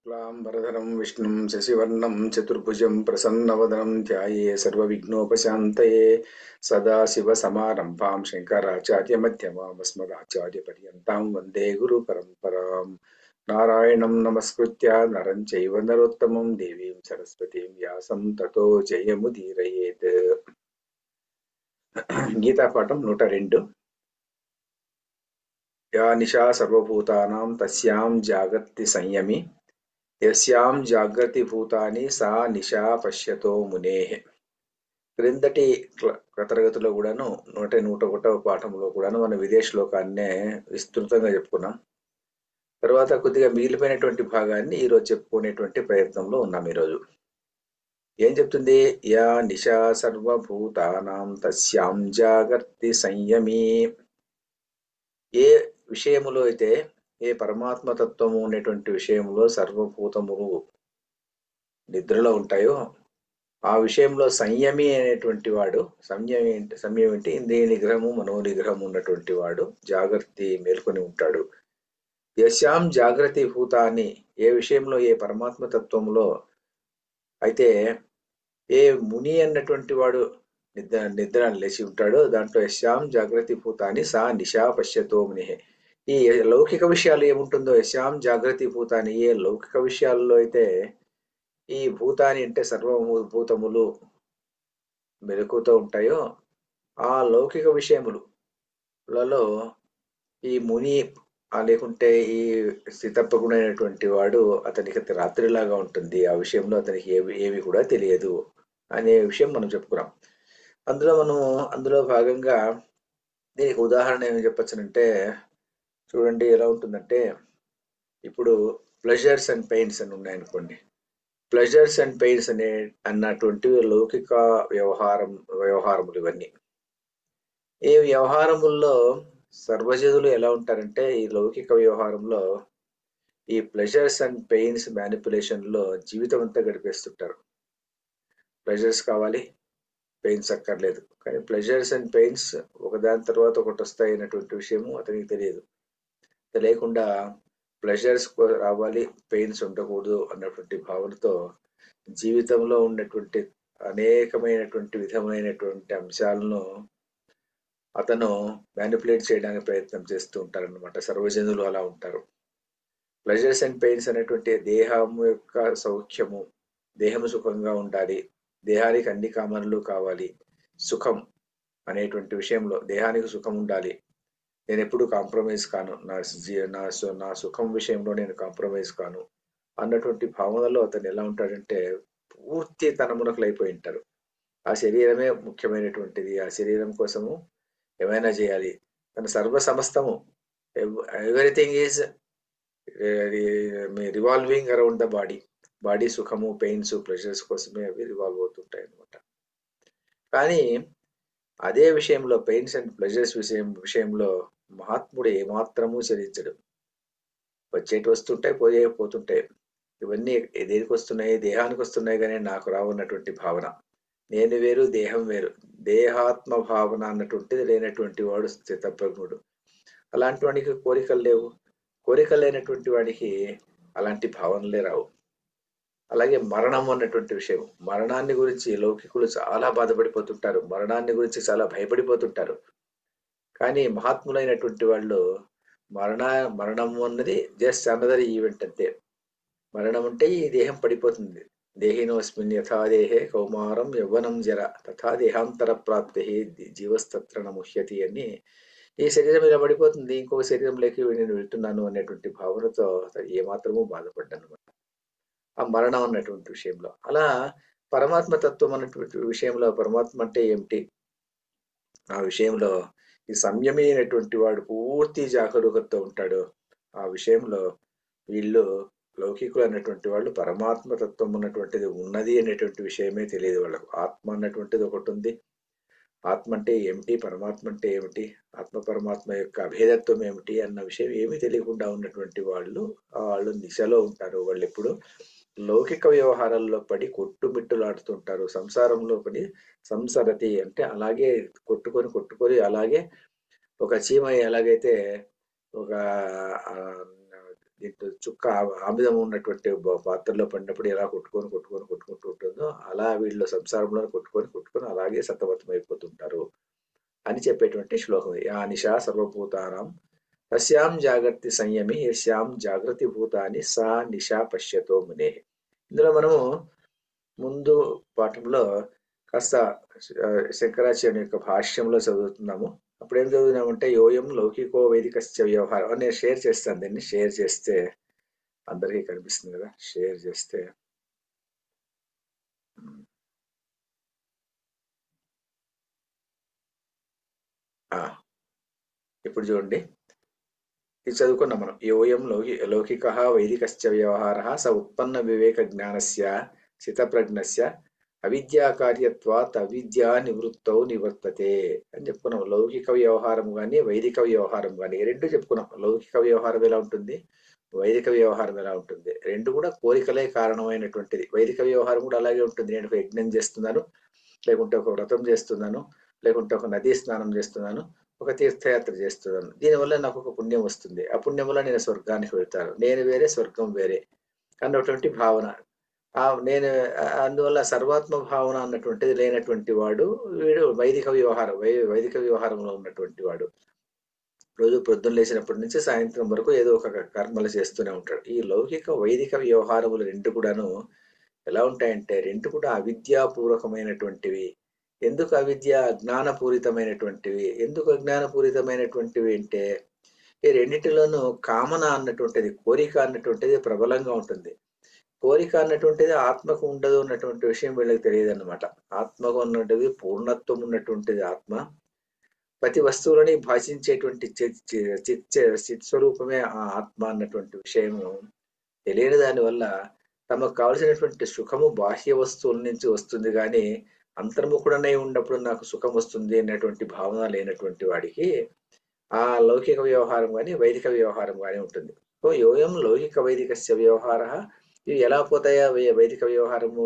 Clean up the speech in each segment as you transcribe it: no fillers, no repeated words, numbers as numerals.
शुक्लांबरधरं विष्णुं शशिवर्णं चतुर्भुजं प्रसन्नवदनं ध्याये सर्वविघ्नोपशान्तये सदाशिवसमारम्भां शङ्कराचार्यमध्यमाम् अस्मदाचार्यपर्यन्तां वन्दे गुरुपरम्परां नारायणं नमस्कृत्य नरं चैव नरोत्तमं देवीं सरस्वतीं व्यासं ततो जयमुदीरयेत्। गीतापाठं 102 या निशा सर्वभूतानां तस्यां जागर्ति संयमी యస్యాం జాగ్రతి భూతాని సా నిశా పశ్యతో మునేః. క్రిందటి తరగతిలో కూడాను 101వ పాఠంలో కూడాను మన విదేశ శ్లోకాన్నే విస్తృతంగా చెప్పుకున్నాం. తర్వాత కొద్దిగా మిగిలిపోయినటువంటి భాగాన్ని ఈరోజు చెప్పుకునేటువంటి ప్రయత్నంలో ఉన్నాం. ఈరోజు ఏం చెప్తుంది? యా నిశా సర్వభూతానాం తస్యాం జాగర్తి సంయమీ. ఏ విషయములో అయితే, ఏ పరమాత్మ తత్వము అనేటువంటి విషయంలో సర్వభూతములు నిద్రలో ఉంటాయో ఆ విషయంలో సంయమి అనేటువంటి వాడు, సంయమి అంటే ఇంద్రియ నిగ్రహము మనో నిగ్రహము ఉన్నటువంటి వాడు జాగృతి మేల్కొని ఉంటాడు. యస్యాం జాగ్రత్త భూతాన్ని, ఏ విషయంలో ఏ పరమాత్మ తత్వంలో అయితే ఏ ముని అన్నటువంటి వాడు నిద్ర లేచి ఉంటాడో దాంట్లో యస్యాం జాగ్రత్త భూతాన్ని సా నిశా పశ్యతో ముని. ఈ లౌకిక విషయాలు ఏముంటుందో యస్యాం జాగ్రత్త భూతాన్ని, ఏ లౌకిక విషయాల్లో అయితే ఈ భూతాన్ని అంటే సర్వభూతములు మెలకుతూ ఉంటాయో ఆ లౌకిక విషయములలో ఈ ముని లేకుంటే ఈ స్థితప్పగుడైనటువంటి వాడు అతనికి రాత్రిలాగా ఉంటుంది. ఆ విషయంలో అతనికి ఏవి కూడా తెలియదు అనే విషయం మనం చెప్పుకున్నాం. అందులో భాగంగా దీనికి ఉదాహరణ ఏమి చెప్పచ్చునంటే, చూడండి ఎలా ఉంటుందంటే, ఇప్పుడు ప్లెజర్స్ అండ్ పెయిన్స్ అని ఉన్నాయనుకోండి. ప్లెజర్స్ అండ్ పెయిన్స్ అన్నటువంటివి లౌకిక వ్యవహారములు. ఇవన్నీ ఈ వ్యవహారముల్లో సర్వజనులు ఎలా ఉంటారంటే, ఈ లౌకిక వ్యవహారంలో ఈ ప్లెజర్స్ అండ్ పెయిన్స్ మ్యానిపులేషన్ లో జీవితం అంతా గడిపేస్తుంటారు. ప్లెజర్స్ కావాలి, పెయిన్స్ అక్కర్లేదు. కానీ ప్లెజర్స్ అండ్ పెయిన్స్ ఒకదాని తర్వాత ఒకటి వస్తాయి అన్నటువంటి విషయము అతనికి తెలియదు. తెలియకుండా ప్లెజర్స్ రావాలి, పెయిన్స్ ఉండకూడదు అన్నటువంటి భావనతో జీవితంలో ఉన్నటువంటి అనేకమైనటువంటి విధమైనటువంటి అంశాలను అతను మ్యానిపులేట్ చేయడానికి ప్రయత్నం చేస్తూ ఉంటారన్నమాట. సర్వజనులు అలా ఉంటారు. ప్లెజర్స్ అండ్ పెయిన్స్ అనేటువంటి దేహం యొక్క సౌఖ్యము, దేహము సుఖంగా ఉండాలి, దేహానికి అన్ని కామనలు కావాలి, సుఖం అనేటువంటి విషయంలో దేహానికి సుఖం ఉండాలి, నేను ఎప్పుడు కాంప్రమైజ్ కాను, నా సుఖం విషయంలో నేను కాంప్రమైజ్ కాను అన్నటువంటి భావనలో అతను ఎలా ఉంటాడంటే పూర్తి తనమునకులు అయిపోయి ఉంటారు. ఆ శరీరమే ముఖ్యమైనటువంటిది, ఆ శరీరం కోసము ఏమైనా చేయాలి, తన సర్వ సమస్తము everything is revolving around the body సుఖము, పెయిన్స్, ప్లెజర్స్ కోసమే అవి రివాల్వ్ అవుతుంటాయి అన్నమాట. కానీ అదే విషయంలో పెయిన్స్ అండ్ ప్లెజర్స్ విషయంలో మహాత్ముడు ఏమాత్రము చరించడు. వచ్చేటి వస్తుంటాయి, పోతుంటాయి. ఇవన్నీ దేనికి వస్తున్నాయి? దేహానికి వస్తున్నాయి, కానీ నాకు రావన్నటువంటి భావన. నేను వేరు, దేహం వేరు, దేహాత్మ భావన అన్నటువంటిది లేనటువంటి వాడు స్థితప్రజ్ఞుడు. అలాంటి వాడికి కోరికలు లేవు. కోరికలు లేనటువంటి వాడికి అలాంటి భావనలే రావు. అలాగే మరణం అన్నటువంటి విషయం, మరణాన్ని గురించి లౌకికులు చాలా బాధపడిపోతుంటారు, మరణాన్ని గురించి చాలా భయపడిపోతుంటారు. కానీ మహాత్ములైనటువంటి వాళ్ళు మరణం అన్నది జస్ట్ అనదర్ ఈవెంట్ అంతే. మరణం అంటే ఈ దేహం పడిపోతుంది. దేహినోస్మిన్ యథా దేహే కౌమారం యవ్వనం జర తథా దేహాంతర ప్రాప్తి జీవస్తత్ర ముహ్యతి అని, ఈ శరీరం ఇలా పడిపోతుంది, ఇంకొక శరీరంలోకి నేను వెళ్తున్నాను అనేటువంటి భావనతో ఏమాత్రమూ బాధపడ్డాను ఆ మరణం అన్నటువంటి విషయంలో. అలా పరమాత్మ తత్వం అన్నటువంటి విషయంలో పరమాత్మ అంటే ఏమిటి ఆ విషయంలో ఈ సంయమి అయినటువంటి వాడు పూర్తి జాగరూకతతో ఉంటాడు. ఆ విషయంలో వీళ్ళు లౌకికులు అన్నటువంటి వాళ్ళు పరమాత్మ తత్వం ఉన్నటువంటిది ఉన్నది అనేటువంటి విషయమే తెలియదు వాళ్ళకు. ఆత్మ అన్నటువంటిది ఒకటి ఉంది, ఆత్మ అంటే ఏమిటి, పరమాత్మ అంటే ఏమిటి, ఆత్మ పరమాత్మ యొక్క అభేదత్వం ఏమిటి అన్న విషయం ఏమీ తెలియకుండా ఉన్నటువంటి వాళ్ళు దిశలో ఉంటారు. వాళ్ళు ఎప్పుడు లౌకిక వ్యవహారాల్లో పడి కొట్టుమిట్టులాడుతుంటారు. సంసారంలో పడి సంసరతి అంటే అలాగే కొట్టుకొని అలాగే ఒక చీమ ఎలాగైతే ఒక దీంట్లో చుక్క ఆముదం ఉన్నటువంటి పాత్రలో పడినప్పుడు ఎలా కొట్టుకుంటూ ఉంటుందో అలా వీళ్ళు సంసారంలో కొట్టుకొని అలాగే సతమతం అయిపోతుంటారు అని చెప్పేటువంటి శ్లోకం. యా నిశా సర్వభూతానాం తస్యాం జాగర్తి సంయమి యస్యాం జాగృతి భూతాని సా నిశా పశ్యతో మునే. ఇందులో మనము ముందు పాఠంలో కాస్త శంకరాచార్యుని యొక్క భాష్యంలో చదువుతున్నాము. అప్పుడు ఏం చదువుతున్నామంటే యోయం లౌకికో వైదికస్య వ్యవహారం అని నేను షేర్ చేస్తాను. దీన్ని షేర్ చేస్తే అందరికీ కనిపిస్తుంది కదా, షేర్ చేస్తే ఇప్పుడు చూడండి, ఇది చదువుకున్నాం మనం. యోయం లౌకిక వైదికశ్చ వ్యవహార స ఉత్పన్న వివేక జ్ఞానస్య స్థితప్రజ్ఞస్య అవిద్యాకార్యత్వాత్ అవిద్యా నివృత్తౌ నివర్తతే అని చెప్పుకున్నాం. లౌకిక వ్యవహారం కానీ వైదిక వ్యవహారం కానీ రెండు చెప్పుకున్నాం. లౌకిక వ్యవహారం ఎలా ఉంటుంది, వైదిక వ్యవహారం ఎలా ఉంటుంది, రెండు కూడా కోరికలే కారణమైనటువంటిది. వైదిక వ్యవహారం కూడా అలాగే ఉంటుంది. నేను ఒక యజ్ఞం చేస్తున్నాను, లేకుంటే ఒక వ్రతం చేస్తున్నాను, లేకుంటే ఒక నదీ స్నానం చేస్తున్నాను, ఒక తీర్థయాత్ర చేస్తున్నాను. దీనివల్ల నాకు ఒక పుణ్యం వస్తుంది. ఆ పుణ్యం వల్ల నేను స్వర్గానికి వెళ్తాను. నేను వేరే స్వర్గం వేరే అన్నటువంటి భావన. నేను అందువల్ల సర్వాత్మ భావన అన్నటువంటిది లేనటువంటి వాడు వీడు వైదిక వ్యవహారంలో ఉన్నటువంటి వాడు. రోజు పొద్దున్న లేచినప్పటి నుంచి సాయంత్రం వరకు ఏదో ఒక కర్మలు చేస్తూనే ఉంటాడు. ఈ లౌకిక వైదిక వ్యవహారములు రెండు కూడాను ఎలా ఉంటాయంటే రెండు కూడా అవిద్యాపూర్వకమైనటువంటివి. ఎందుకు అవిద్య? అజ్ఞానపూరితమైనటువంటివి. ఎందుకు అజ్ఞానపూరితమైనటువంటివి అంటే ఈ రెండింటిలోనూ కామన అన్నటువంటిది, కోరిక అన్నటువంటిది ప్రబలంగా ఉంటుంది. కోరిక అన్నటువంటిది ఆత్మకు ఉండదు అన్నటువంటి విషయం వీళ్ళకి తెలియదు అన్నమాట. ఆత్మకు ఉన్నటువంటిది పూర్ణత్వం ఉన్నటువంటిది ఆత్మ. ప్రతి వస్తువులని భాషించేటువంటి చిత్ స్వరూపమే ఆ ఆత్మ అన్నటువంటి విషయము తెలియని దానివల్ల తమకు కావలసినటువంటి సుఖము బాహ్య వస్తువుల నుంచి వస్తుంది కానీ అంతర్ముఖుడనై ఉన్నప్పుడు నాకు సుఖం వస్తుంది అనేటువంటి భావన లేనటువంటి వాడికి ఆ లౌకిక వ్యవహారం కానీ వైదిక వ్యవహారం కానీ ఉంటుంది. సో యోయం లౌకిక వైదికస్య వ్యవహార. ఇవి ఎలా పోతాయా? వైదిక వ్యవహారము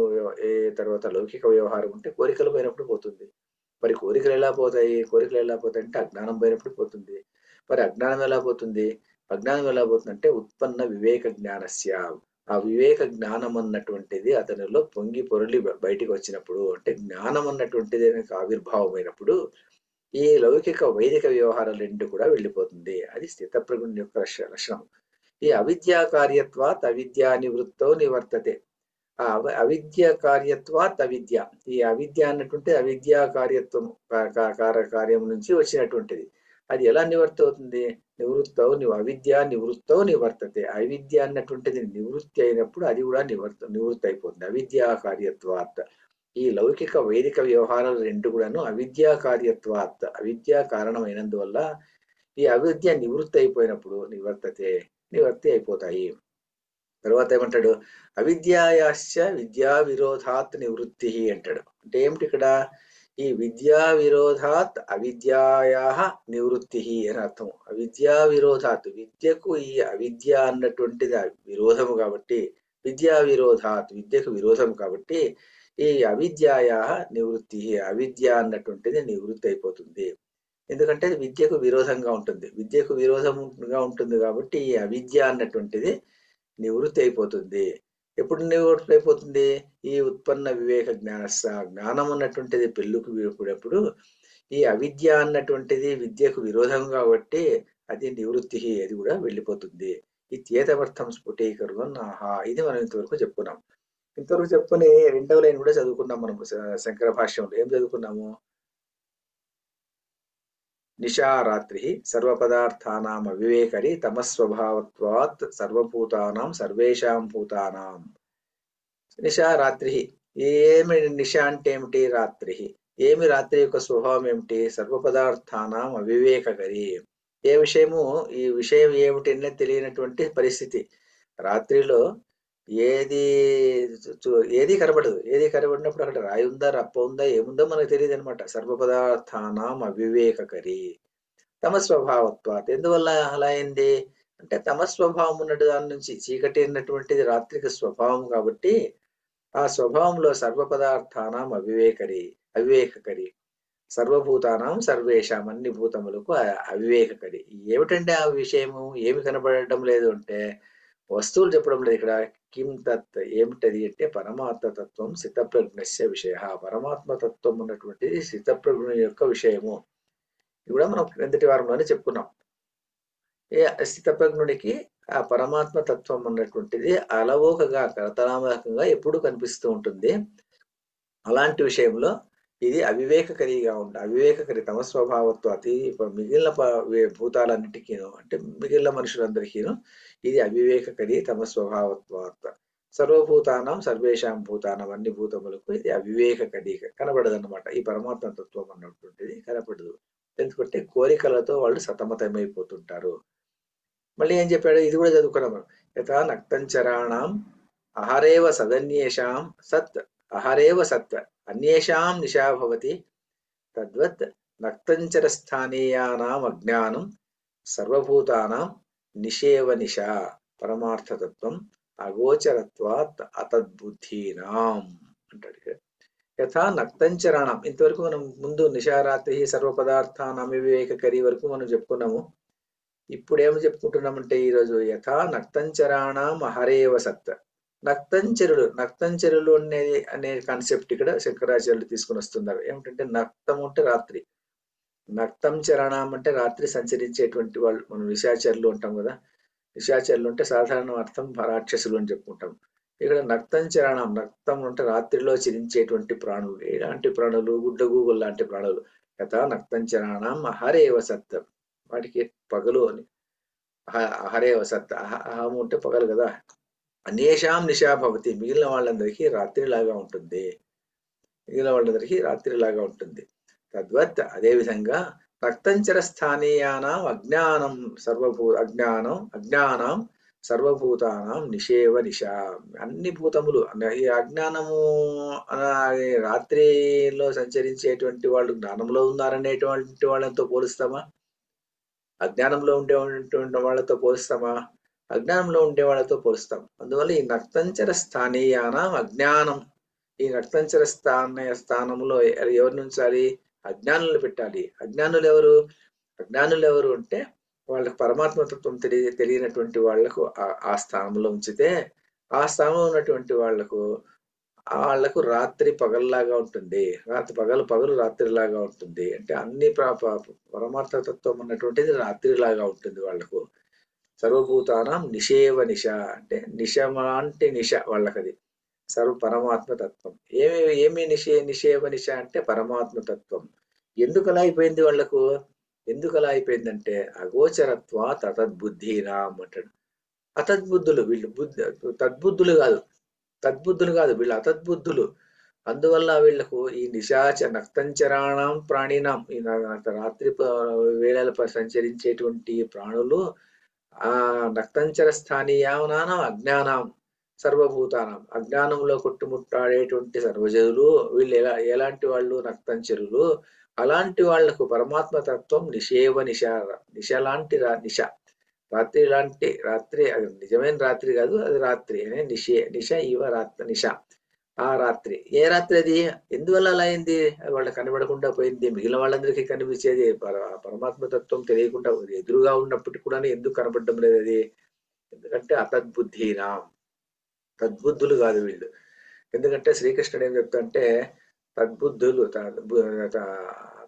తర్వాత లౌకిక వ్యవహారం ఉంటే కోరికలు పోయినప్పుడు పోతుంది. మరి కోరికలు ఎలా పోతాయి? కోరికలు ఎలా పోతాయి అంటే అజ్ఞానం పోయినప్పుడు పోతుంది. మరి అజ్ఞానం ఎలా పోతుంది? అజ్ఞానం ఎలా పోతుంది అంటే ఉత్పన్న వివేక జ్ఞానస్య. ఆ వివేక జ్ఞానం అన్నటువంటిది అతనిలో పొంగి పొరలి బయటికి వచ్చినప్పుడు, అంటే జ్ఞానం అన్నటువంటిది ఆవిర్భావమైనప్పుడు ఈ లౌకిక వైదిక వ్యవహారాలు రెండు కూడా వెళ్ళిపోతుంది. అది స్థితప్రజ్ఞ యొక్క లక్షణం. ఈ అవిద్యా కార్యత్వాత్ అవిద్యా నివృత్తో నివర్తతే. ఆ అవిద్య కార్యత్వాత్ అవిద్య. ఈ అవిద్య అన్నటువంటి అవిద్యా కార్యత్వం కార్యం నుంచి వచ్చినటువంటిది. అది ఎలా నివర్తి అవుతుంది? అవిద్య నివృత్తో నివర్తతే. అవిద్య అన్నటువంటిది నివృత్తి అయినప్పుడు అది కూడా నివృత్తి అయిపోతుంది. అవిద్యా కార్యత్వాత్. ఈ లౌకిక వైదిక వ్యవహారాలు రెండు కూడాను అవిద్యా కార్యత్వాత్, అవిద్యా కారణమైనందువల్ల ఈ అవిద్య నివృత్తి అయిపోయినప్పుడు నివర్తి అయిపోతాయి. తర్వాత ఏమంటాడు? అవిద్యాయాశ్చ విద్యా విరోధాత్ నివృత్తి అంటాడు. అంటే ఏమిటి ఇక్కడ? ఈ విద్యా విరోధాత్ అవిద్యాయా నివృత్తి అని అర్థం. అవిద్యా విరోధాత్, విద్యకు ఈ అవిద్య అన్నటువంటిది విరోధము కాబట్టి, విద్యా విరోధాత్ విద్యకు విరోధం కాబట్టి ఈ అవిద్యాయా నివృత్తి, అవిద్య అన్నటువంటిది నివృత్తి అయిపోతుంది. ఎందుకంటే విద్యకు విరోధంగా ఉంటుంది. విద్యకు విరోధంగా ఉంటుంది కాబట్టి ఈ అవిద్య అన్నటువంటిది నివృత్తి అయిపోతుంది. ఎప్పుడు నివృత్తి అయిపోతుంది? ఈ ఉత్పన్న వివేక జ్ఞానం అన్నటువంటిది పెళ్ళుకు వీపుడప్పుడు ఈ అవిద్య అన్నటువంటిది విద్యకు విరోధం కాబట్టి అది నివృత్తి, అది కూడా వెళ్ళిపోతుంది. ఈ చేతమర్థం స్ఫుటీకరణం ఆహా. ఇది మనం ఇంతవరకు చెప్పుకున్నాం. ఇంతవరకు చెప్పుకుని రెండవ లైన్ కూడా చదువుకున్నాం మనం శంకర భాష్యంలో. ఏం చదువుకున్నాము? నిశా రాత్రి సర్వపదార్థానాం అవివేకరి తమస్వభావత్వాత్ సర్వభూతానాం సర్వేషాం భూతానాం. నిశా రాత్రి. ఏమి నిశా అంటే ఏమిటి? రాత్రి. ఏమి రాత్రి యొక్క స్వభావం ఏమిటి? సర్వపదార్థానాం అవివేకరి. ఏ విషయము, ఈ విషయం ఏమిటి అనేది తెలియనటువంటి పరిస్థితి. రాత్రిలో ఏది కనబడదు. ఏది కనబడినప్పుడు అక్కడ రాయి ఉందా, రప్ప ఉందా, ఏముందో మనకు తెలియదు అనమాట. సర్వపదార్థానాం అవివేకరి తమస్వభావత్వాత్. ఎందువల్ల అలా అయింది అంటే తమస్వభావం ఉన్నట్టు దాని నుంచి, చీకటి అన్నటువంటిది రాత్రికి స్వభావం కాబట్టి ఆ స్వభావంలో సర్వపదార్థానాం అవివేకకరి సర్వభూతానాం సర్వేషాం, అన్ని భూతములకు అవివేకకరి. ఏమిటంటే ఆ విషయము ఏమి కనబడటం లేదు అంటే వస్తువులు చెప్పడం లేదు ఇక్కడ. కిం తత్ ఏమిటది అంటే పరమాత్మ తత్వం స్థితప్రజ్ఞస్య విషయ. పరమాత్మ తత్వం ఉన్నటువంటిది స్థితప్రజ్ఞ యొక్క విషయము. ఇది కూడా మనం క్రిందటి వారంలోనే చెప్పుకున్నాం. ఏ స్థితప్రజ్ఞుడికి ఆ పరమాత్మ తత్వం ఉన్నటువంటిది అలవోకగా కరతలామకంగా ఎప్పుడూ కనిపిస్తూ ఉంటుంది. అలాంటి విషయంలో ఇది అవివేకకరిగా అవివేకకరి తమ స్వభావత్వాతి మిగిలిన భూతాలన్నిటికీను అంటే మిగిలిన మనుషులందరికీను ఇది అవివేకకరి తమ స్వభావత్వాత్. సర్వభూతానం సర్వేషాం భూతానం అన్ని భూతములకు ఇది అవివేకకరి కనబడదన్నమాట. ఈ పరమాత్మ తత్వం అన్నటువంటిది కనపడదు. ఎందుకంటే కోరికలతో వాళ్ళు సతమతమైపోతుంటారు. మళ్ళీ ఏం చెప్పాడు, ఇది కూడా చదువుకున్నాం మనం. యథా నక్తంచరాణం అహరేవ సదన్యేషాం సత్ అహరేవ సత్వ అన్యేషాం నిశా భవతి తద్వత్ నక్తంచర స్థానీయానాం అజ్ఞానం సర్వభూతానాం నిషేవ నిశా పరమార్థతత్వం అగోచరత్వాత్ అతద్బుద్ధీనాం అంటాడు. యథా నక్తంచరాణం ఇంతవరకు మనం ముందు నిశారాత్రి సర్వపదార్థానాం వివేకకరి వరకు మనం చెప్పుకున్నాము. ఇప్పుడు ఏమి చెప్పుకుంటున్నామంటే ఈరోజు యథా నక్తంచరాణం అహరేవ సత్. నక్తంచరులు అనే కాన్సెప్ట్ ఇక్కడ శంకరాచార్యులు తీసుకుని వస్తున్నారు. ఏమిటంటే నక్తం అంటే రాత్రి, నక్తం చరణం అంటే రాత్రి సంచరించేటువంటి వాళ్ళు. మనం నిశాచరులు అంటాం కదా, నిశాచరులు అంటే సాధారణ అర్థం రాక్షసులు అని చెప్పుకుంటాం. ఇక్కడ నక్తం చరణం, నక్తం అంటే రాత్రిలో చరించేటువంటి ప్రాణులు. ఎలాంటి ప్రాణులు? గుడ్డగూగులు లాంటి ప్రాణులు. యథా నక్తం చరణం అహరేవ సత్, వాటికి పగలు అని. అహరేవ సత్, అహము అంటే పగలు కదా. అన్యేషాం నిశా భవతి, మిగిలిన వాళ్ళందరికీ రాత్రిలాగా ఉంటుంది. తద్వత్ అదేవిధంగా రక్తంచర స్థానీయానాం అజ్ఞానం అజ్ఞానం సర్వభూతానాం నిషేవ నిశా. అన్ని భూతములు ఈ అజ్ఞానము రాత్రిలో సంచరించేటువంటి వాళ్ళు జ్ఞానంలో ఉన్నారనేటువంటి వాళ్ళతో పోలుస్తామా? అజ్ఞానంలో ఉండేటువంటి వాళ్ళతో పోలుస్తామా? అజ్ఞానంలో ఉండే వాళ్ళతో పోలుస్తాం. అందువల్ల ఈ నక్తంచర స్థానీయానం అజ్ఞానం, ఈ నక్తంచర స్థానంలో ఎవరిని ఉంచాలి? అజ్ఞానులు పెట్టాలి. అజ్ఞానులు ఎవరు అంటే వాళ్ళకు పరమాత్మతత్వం తెలియనటువంటి వాళ్లకు ఆ స్థానంలో ఉంచితే ఆ స్థానంలో ఉన్నటువంటి వాళ్లకు రాత్రి పగల్లాగా ఉంటుంది, పగలు రాత్రిలాగా ఉంటుంది. అంటే అన్ని పరమార్థతత్వం ఉన్నటువంటిది రాత్రిలాగా ఉంటుంది వాళ్లకు. సర్వభూతానం నిషేవ నిశ అంటే నిశమాంటి నిశ వాళ్ళకది పరమాత్మ తత్వం. ఏమి నిషేవ నిశ అంటే పరమాత్మ తత్వం. ఎందుకు అలా అయిపోయింది వాళ్లకు? ఎందుకు అలా అయిపోయిందంటే అగోచరత్వ తద్బుద్ధీనాం అంటాడు. అతద్బుద్ధులు వీళ్ళు, తద్బుద్ధులు కాదు వీళ్ళు అతద్బుద్ధులు. అందువల్ల వీళ్లకు ఈ నక్తంచరాణం ప్రాణినాం, ఈ రాత్రి వేళల సంచరించేటువంటి ప్రాణులు ఆ నక్తంచర స్థానీయానాం అజ్ఞానం సర్వభూతానం, అజ్ఞానంలో కొట్టుముట్టాడేటువంటి సర్వజనులు వీళ్ళు ఎలాంటి వాళ్ళు? నక్తంచరులు. అలాంటి వాళ్లకు పరమాత్మ తత్వం నిషేవ నిశ లాంటి రాత్రి లాంటి రాత్రి. అది నిజమైన రాత్రి కాదు, అది రాత్రి అనే నిశ ఇవ నిశ. ఆ రాత్రి ఏ రాత్రి అది? ఎందువల్ల అలా అయింది? వాళ్ళకి కనబడకుండా పోయింది, మిగిలిన వాళ్ళందరికీ కనిపించేది. పరమాత్మ తత్వం తెలియకుండా ఎదురుగా ఉన్నప్పటికీ కూడా ఎందుకు కనబడడం లేదు అది? ఎందుకంటే అతద్బుద్ధీనా, తద్బుద్ధులు కాదు వీళ్ళు. ఎందుకంటే శ్రీకృష్ణుడు ఏం చెప్తాంటే తద్బుద్ధులు,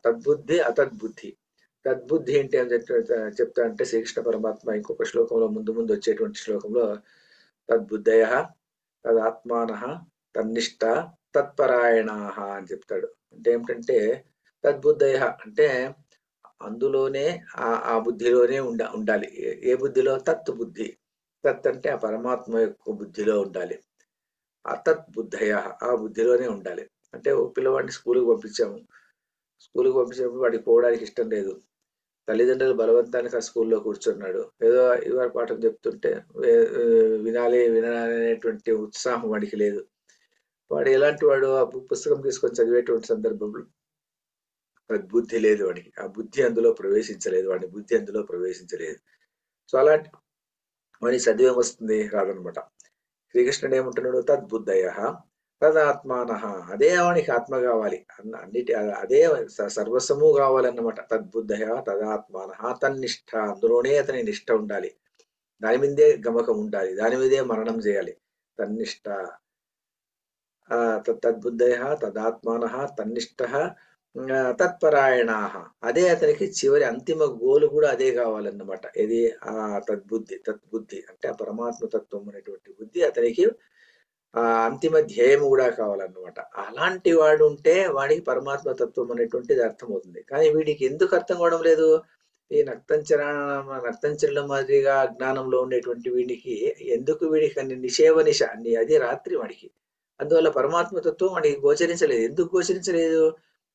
తద్బుద్ధి అతద్బుద్ధి. తద్బుద్ధి ఏంటి అని చెప్తా అంటే శ్రీకృష్ణ పరమాత్మ ఇంకొక శ్లోకంలో ముందు వచ్చేటువంటి శ్లోకంలో తద్బుద్ధయ తదాత్మానః తన్నిష్ట తత్పరాయణాః అని చెప్తాడు. అంటే ఏమిటంటే తద్బుద్ధయ అంటే అందులోనే ఆ బుద్ధిలోనే ఉండాలి. ఏ బుద్ధిలో? తత్ బుద్ధి. తత్ అంటే ఆ పరమాత్మ యొక్క బుద్ధిలో ఉండాలి. అతత్ బుద్ధయ ఆ బుద్ధిలోనే ఉండాలి. అంటే ఓ పిల్లవాడిని స్కూల్కి పంపించినప్పుడు వాడికి పోవడానికి ఇష్టం లేదు. తల్లిదండ్రులు బలవంతానికి ఆ స్కూల్లో కూర్చున్నాడు. ఏదో ఇవాళ పాఠం చెప్తుంటే వినాలనేటువంటి ఉత్సాహం వాడికి లేదు. వాడు ఎలాంటి వాడు? ఆ పుస్తకం తీసుకొని చదివేటువంటి సందర్భంలో బుద్ధి లేదు వాడికి. ఆ బుద్ధి అందులో ప్రవేశించలేదు, వాడి బుద్ధి అందులో ప్రవేశించలేదు. సో అలాంటి వాడికి చదివేం వస్తుంది? రాదనమాట. శ్రీకృష్ణుడు ఏమంటున్నాడు? తద్బుద్ధయ తదాత్మానః, అదే వానికి ఆత్మ కావాలి, అదే సర్వస్వము కావాలన్నమాట. తద్బుద్ధయ తదాత్మానః తన్నిష్ట, అందులోనే అతని నిష్ట ఉండాలి. దాని మీదే గమకం ఉండాలి, దాని మీదే మననం చేయాలి. తన్నిష్ట తద్బుద్ధయ తదాత్మాన తన్నిష్ట తత్పరాయణాహ. అదే అతనికి చివరి అంతిమ గోలు కూడా అదే కావాలన్నమాట. ఇది ఆ తద్బుద్ధి అంటే ఆ పరమాత్మ తత్వం అనేటువంటి బుద్ధి అతనికి ఆ అంతిమ ధ్యేయం కూడా కావాలన్నమాట. అలాంటి వాడు ఉంటే వాడికి పరమాత్మ తత్వం అనేటువంటిది అర్థమవుతుంది. కానీ వీడికి ఎందుకు అర్థం కావడం లేదు? ఈ నక్తంచరల మాదిరిగా అజ్ఞానంలో ఉండేటువంటి వీడికి ఎందుకు వీడికి అన్ని నిషేవ అన్ని అది రాత్రి వాడికి. అందువల్ల పరమాత్మ తత్వం వాడికి గోచరించలేదు. ఎందుకు గోచరించలేదు?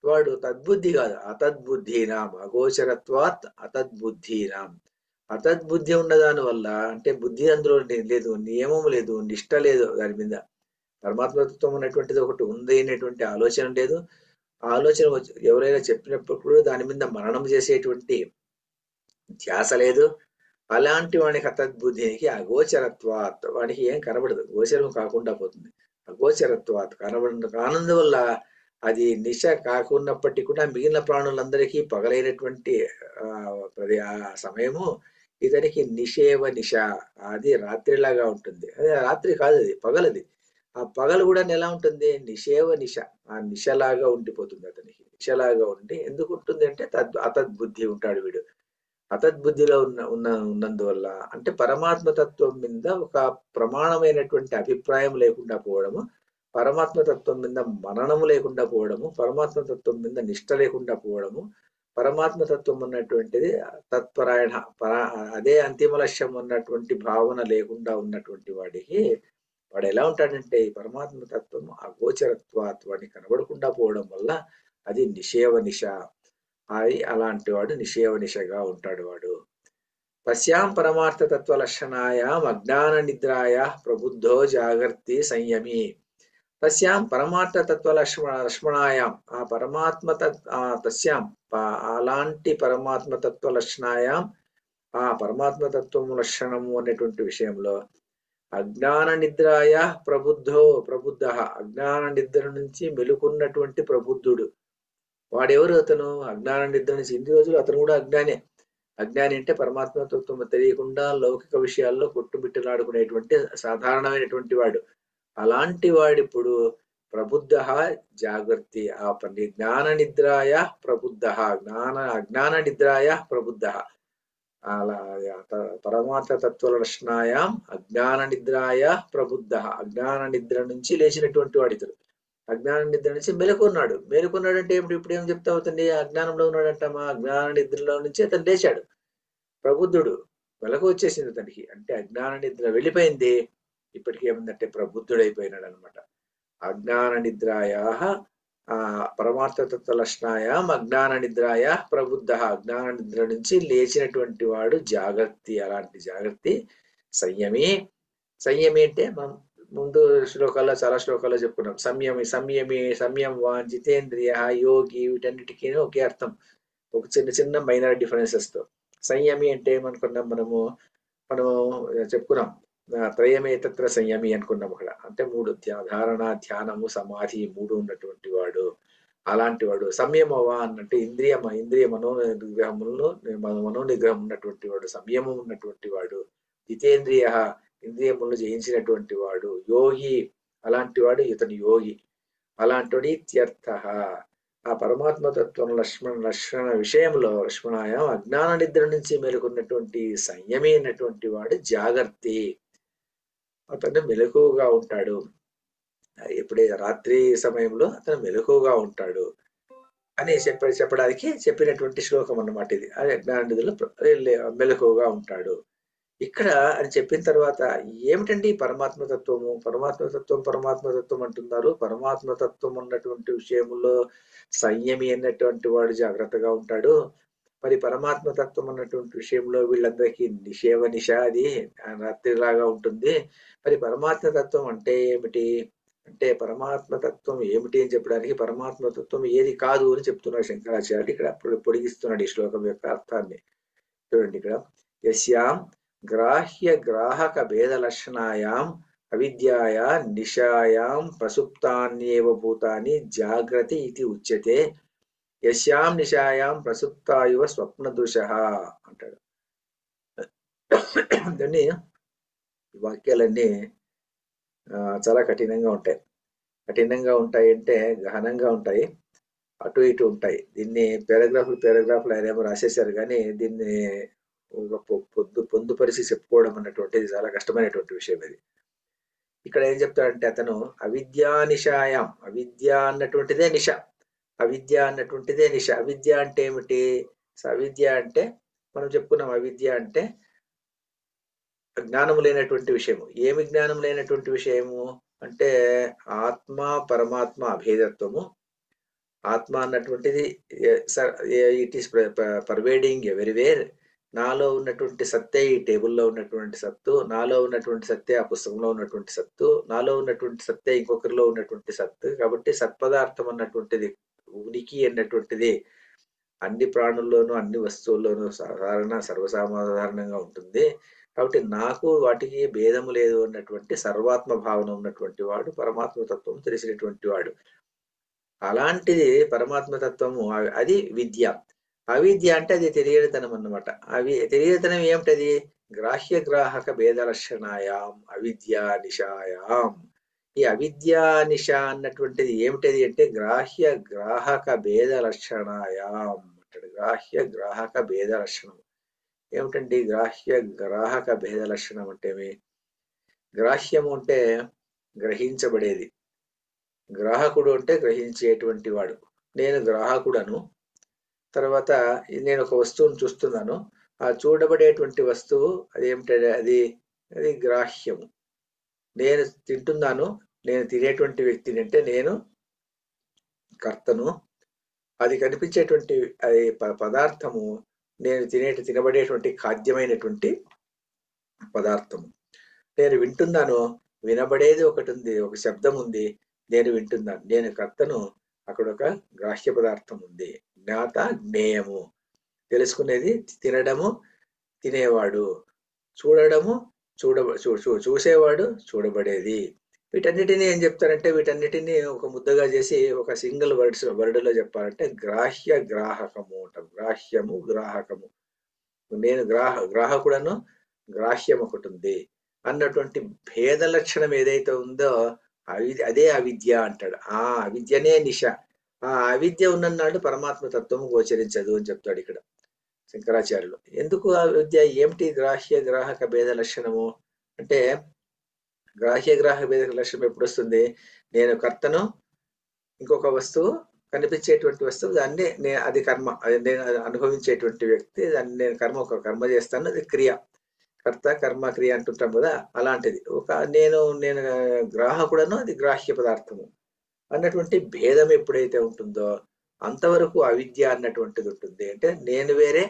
వాడు తద్బుద్ధి కాదు, అతద్బుద్ధీనాం, అగోచరత్వాత్ అతద్బుద్ధీనాం. అతద్బుద్ధి ఉన్నదాని వల్ల అంటే బుద్ధి అందులో లేదు, నియమం లేదు, నిష్ట లేదు, దాని మీద పరమాత్మతత్వం అనేటువంటిది ఒకటి ఉంది అనేటువంటి ఆలోచన లేదు. ఆ ఆలోచన ఎవరైనా చెప్పినప్పుడు దాని మీద మననం చేసేటువంటి ధ్యాస లేదు. అలాంటి వాడికి అతద్బుద్ధికి అగోచరత్వాత్, వాడికి ఏం కనబడదు, గోచరం కాకుండా పోతుంది. అగోచరత్వాత్ కానందువల్ల అది నిశ కాకున్నప్పటికీ కూడా మిగిలిన ప్రాణులందరికీ పగలైనటువంటి ఆ సమయము ఇతనికి నిష, అది రాత్రిలాగా ఉంటుంది. అదే రాత్రి కాదు, అది పగలది. ఆ పగలు కూడా ఎలా ఉంటుంది? నిష, ఆ నిశలాగా ఉండిపోతుంది అతనికి. నిశలాగా ఉండి ఎందుకు ఉంటుంది అంటే అతద్బుద్ధి ఉంటాడు వీడు. అతద్బుద్ధిలో ఉన్నందువల్ల అంటే పరమాత్మ తత్వం మీద ఒక ప్రమాణమైనటువంటి అభిప్రాయం లేకుండా పోవడము, పరమాత్మ తత్వం మీద మననము లేకుండా పోవడము, పరమాత్మ తత్వం మీద నిష్ట లేకుండా పోవడము, పరమాత్మ తత్వం ఉన్నటువంటిది తత్పరాయణ అదే అంతిమ లక్ష్యం ఉన్నటువంటి భావన లేకుండా ఉన్నటువంటి వాడికి వాడు ఎలా ఉంటాడంటే ఈ పరమాత్మ తత్వం అగోచరత్వాత్ వాడిని కనబడకుండా పోవడం వల్ల అది నిష. అది అలాంటి వాడు నిషగా ఉంటాడు వాడు. తస్యాం పరమార్థ తత్వ లక్షణాయాం అజ్ఞాన నిద్రాయా ప్రబుద్ధో జాగర్తి సంయమి. తస్యాం పరమార్థ తత్వ లక్ష్మణాయాం, ఆ పరమాత్మ తస్యాం అలాంటి పరమాత్మ తత్వ లక్షణాయాం, ఆ పరమాత్మ తత్వము లక్షణము అనేటువంటి విషయంలో అజ్ఞాన నిద్రాయ ప్రబుద్ధ, అజ్ఞాన నిద్ర నుంచి మెలుకున్నటువంటి ప్రబుద్ధుడు. వాడెవరు? అతను అజ్ఞాన నిద్ర నుంచి ఇన్ని రోజులు అతను కూడా అజ్ఞాని అంటే పరమాత్మ తత్వం తెలియకుండా లౌకిక విషయాల్లో కొట్టుమిట్టలాడుకునేటువంటి సాధారణమైనటువంటి వాడు. అలాంటి వాడిప్పుడు ప్రబుద్ధ జాగర్తి, ఆ జ్ఞాన నిద్రాయ ప్రబుద్ధ, అజ్ఞాన నిద్రాయ ప్రబుద్ధ. అలా పరమార్థ తత్వ లక్షణాయాం అజ్ఞాన నిద్రాయ ప్రబుద్ధ, అజ్ఞాన నిద్ర నుంచి లేచినటువంటి వాడు ఇతడు. అజ్ఞాన నిద్ర నుంచి మేలుకున్నాడు అంటే ఇప్పుడు ఏం చెప్తా అవుతుంది? అజ్ఞానంలో ఉన్నాడంటమా, అజ్ఞాన నిద్రలో నుంచి అతను లేచాడు, ప్రబుద్ధుడు, వెలకు వచ్చేసింది అతనికి. అంటే అజ్ఞాన నిద్ర వెళ్ళిపోయింది, ఇప్పటికి ఏముందంటే ప్రబుద్ధుడైపోయినాడు అనమాట. అజ్ఞాన నిద్రాయా పరమార్థ తత్వ లక్షణాయాం అజ్ఞాన నిద్రాయ ప్రబుద్ధ, అజ్ఞాన నిద్ర నుంచి లేచినటువంటి వాడు జాగర్తి. అలాంటి జాగర్తి సంయమి అంటే మనం ముందు శ్లోకాల్లో చాలా శ్లోకాల్లో చెప్పుకున్నాం. సంయం వాన్ జితేంద్రియ యోగి, వీటన్నిటికీ ఒకే అర్థం, ఒక చిన్న మైనర్ డిఫరెన్సెస్ తో. సంయమి అంటే ఏమనుకున్నాం మనము చెప్పుకున్నాం, త్రయమే తత్ర సంయమి అనుకున్నాం అక్కడ. అంటే 3 ధారణ, ధ్యానము, సమాధి 3 ఉన్నటువంటి వాడు. అలాంటి వాడు సంయమవా అన్నట్టు ఇంద్రియ మనోనిగ్రహం ఉన్నటువంటి వాడు, సంయమం ఉన్నటువంటి వాడు. జితేంద్రియ, ఇంద్రియములను జయించినటువంటి వాడు. యోగి, అలాంటి వాడు ఇతను యోగి. అలాంటి వాడు ఇత్యర్థ. ఆ పరమాత్మ తత్వం లక్షణ విషయంలో లక్ష్మణాయం అజ్ఞాన నిద్ర నుంచి మేలుకున్నటువంటి సంయమి అయినటువంటి వాడు జాగర్తి, అతను మెలకువగా ఉంటాడు. ఎప్పుడే రాత్రి సమయంలో అతను మెలకువగా ఉంటాడు అని చెప్పడానికి చెప్పినటువంటి శ్లోకం అన్నమాట ఇది. అదే అజ్ఞాన నిధిలో మెలకువగా ఉంటాడు ఇక్కడ అని చెప్పిన తర్వాత ఏమిటండి పరమాత్మతత్వం అంటున్నారు. పరమాత్మతత్వం ఉన్నటువంటి విషయంలో సంయమి అన్నటువంటి వాడు జాగ్రత్తగా ఉంటాడు. మరి పరమాత్మతత్వం అన్నటువంటి విషయంలో వీళ్ళందరికీ నిషాది రాత్రిలాగా ఉంటుంది. మరి పరమాత్మతత్వం అంటే ఏమిటి అంటే పరమాత్మతత్వం ఏమిటి అని చెప్పడానికి పరమాత్మతత్వం ఏది కాదు అని చెప్తున్నాడు శంకరాచార్యుడు. ఇక్కడ పొడిగిస్తున్నాడు ఈ శ్లోకం యొక్క అర్థాన్ని. చూడండి, ఇక్కడ యస్యాం గ్రాహ్య గ్రాహక భేద లక్షణాయాం అవిద్యాయా నిశాయాం ప్రసుప్తాన్యేవ భూతాని జాగ్రతి ఇది ఉచ్యతే. యస్యాం నిశాయాం ప్రసుప్తాయువ స్వప్నదృశః అంటాడు. దాన్ని వాక్యాలన్నీ చాలా కఠినంగా ఉంటాయి. కఠినంగా ఉంటాయి అంటే గహనంగా ఉంటాయి, అటు ఇటు ఉంటాయి. దీన్ని పారాగ్రాఫ్లు ఆయనేమో రాసేశారు కానీ దీన్ని ఒక పొందుపరిచి చెప్పుకోవడం అన్నటువంటిది చాలా కష్టమైనటువంటి విషయం ఇది. ఇక్కడ ఏం చెప్తాడంటే అతను అవిద్యా నిషాయాం, అవిద్య అన్నటువంటిదే నిష, అవిద్య అన్నటువంటిదే నిష. అవిద్య అంటే ఏమిటి? అవిద్య అంటే మనం చెప్పుకున్నాం, అవిద్య అంటే జ్ఞానం లేనటువంటి విషయము. ఏమి జ్ఞానం లేనటువంటి విషయము అంటే ఆత్మ పరమాత్మ అభేదత్వము. ఆత్మ అన్నటువంటిది ఇట్ ఈస్ పర్వేడింగ్ ఎవరివేర్. నాలో ఉన్నటువంటి సత్తే ఈ టేబుల్లో ఉన్నటువంటి సత్తు, నాలో ఉన్నటువంటి సత్తే ఆ పుస్తకంలో ఉన్నటువంటి సత్తు, నాలో ఉన్నటువంటి సత్తే ఇంకొకరిలో ఉన్నటువంటి సత్తు. కాబట్టి సత్పదార్థం అన్నటువంటిది, ఉనికి అన్నటువంటిది అన్ని ప్రాణుల్లోనూ అన్ని వస్తువుల్లోనూ సర్వసాధారణంగా ఉంటుంది. కాబట్టి నాకు వాటికి భేదము లేదు అన్నటువంటి సర్వాత్మ భావన ఉన్నటువంటి వాడు పరమాత్మ తత్వం తెలిసినటువంటి వాడు. అలాంటిది పరమాత్మ తత్వము, అది విద్య. అవిద్య అంటే అది తెలియనితనం అన్నమాట. తెలియనితనం ఏమిటది? గ్రాహ్య గ్రాహక భేద లక్షణాయాం అవిద్యా నిషాయాం. ఈ అవిద్యా నిష అన్నటువంటిది ఏమిటది అంటే గ్రాహ్య గ్రాహక భేద లక్షణాయాం అంటాడు. గ్రాహ్య గ్రాహక భేద లక్షణం ఏమిటండి? గ్రాహ్య గ్రాహక భేద లక్షణం అంటే గ్రాహ్యము అంటే గ్రహించబడేది, గ్రాహకుడు అంటే గ్రహించేటువంటి వాడు. నేను గ్రాహకుడను. తర్వాత నేను ఒక వస్తువును చూస్తున్నాను, ఆ చూడబడేటువంటి వస్తువు అదేమిటంటే అది అది గ్రాహ్యము. నేను తింటున్నాను, నేను తినేటువంటి వ్యక్తిని అంటే నేను కర్తను. అది కనిపించేటువంటి అది పదార్థము నేను తినబడేటువంటి ఖాద్యమైనటువంటి పదార్థము. నేను వింటున్నాను, వినబడేది ఒకటి ఉంది, ఒక శబ్దం ఉంది, నేను వింటున్నాను, నేను కర్తను. అక్కడ ఒక గ్రాహ్య పదార్థం ఉంది. జ్ఞాత జ్ఞేయము, తెలుసుకునేది, తినడము తినేవాడు, చూడడము చూసేవాడు, చూడబడేది. వీటన్నిటిని ఏం చెప్తారంటే వీటన్నిటిని ఒక ముద్దగా చేసి ఒక సింగిల్ వర్డ్లో చెప్పాలంటే గ్రాహ్య గ్రాహకము అంటాం. గ్రాహ్యము గ్రాహకము. నేను గ్రాహకుడను, గ్రాహ్యం ఒకటి ఉంది అన్నటువంటి భేద లక్షణం ఏదైతే ఉందో అదే అవిద్య అంటాడు. ఆ అవిద్యనే నిష. ఆ అవిద్య ఉన్ననాడు పరమాత్మ తత్వము గోచరించదు అని చెప్తాడు ఇక్కడ శంకరాచార్యులు. ఎందుకు అవిద్య? ఏమిటి గ్రాహ్య గ్రాహక భేద లక్షణము అంటే, గ్రాహ్య గ్రాహక భేద లక్షణం ఎప్పుడు వస్తుంది? నేను కర్తను, ఇంకొక వస్తువు కనిపించేటువంటి వస్తువు, దాన్ని అది కర్మ, అది నేను అనుభవించేటువంటి వ్యక్తి, దాన్ని నేను ఒక కర్మ చేస్తాను, అది క్రియ. కర్త కర్మ క్రియ అంటుంటాం కదా, అలాంటిది. నేను నేను గ్రాహకుడను, అది గ్రాహ్య పదార్థము అన్నటువంటి భేదం ఎప్పుడైతే ఉంటుందో అంతవరకు అవిద్య అన్నటువంటిది ఉంటుంది. అంటే నేను వేరే,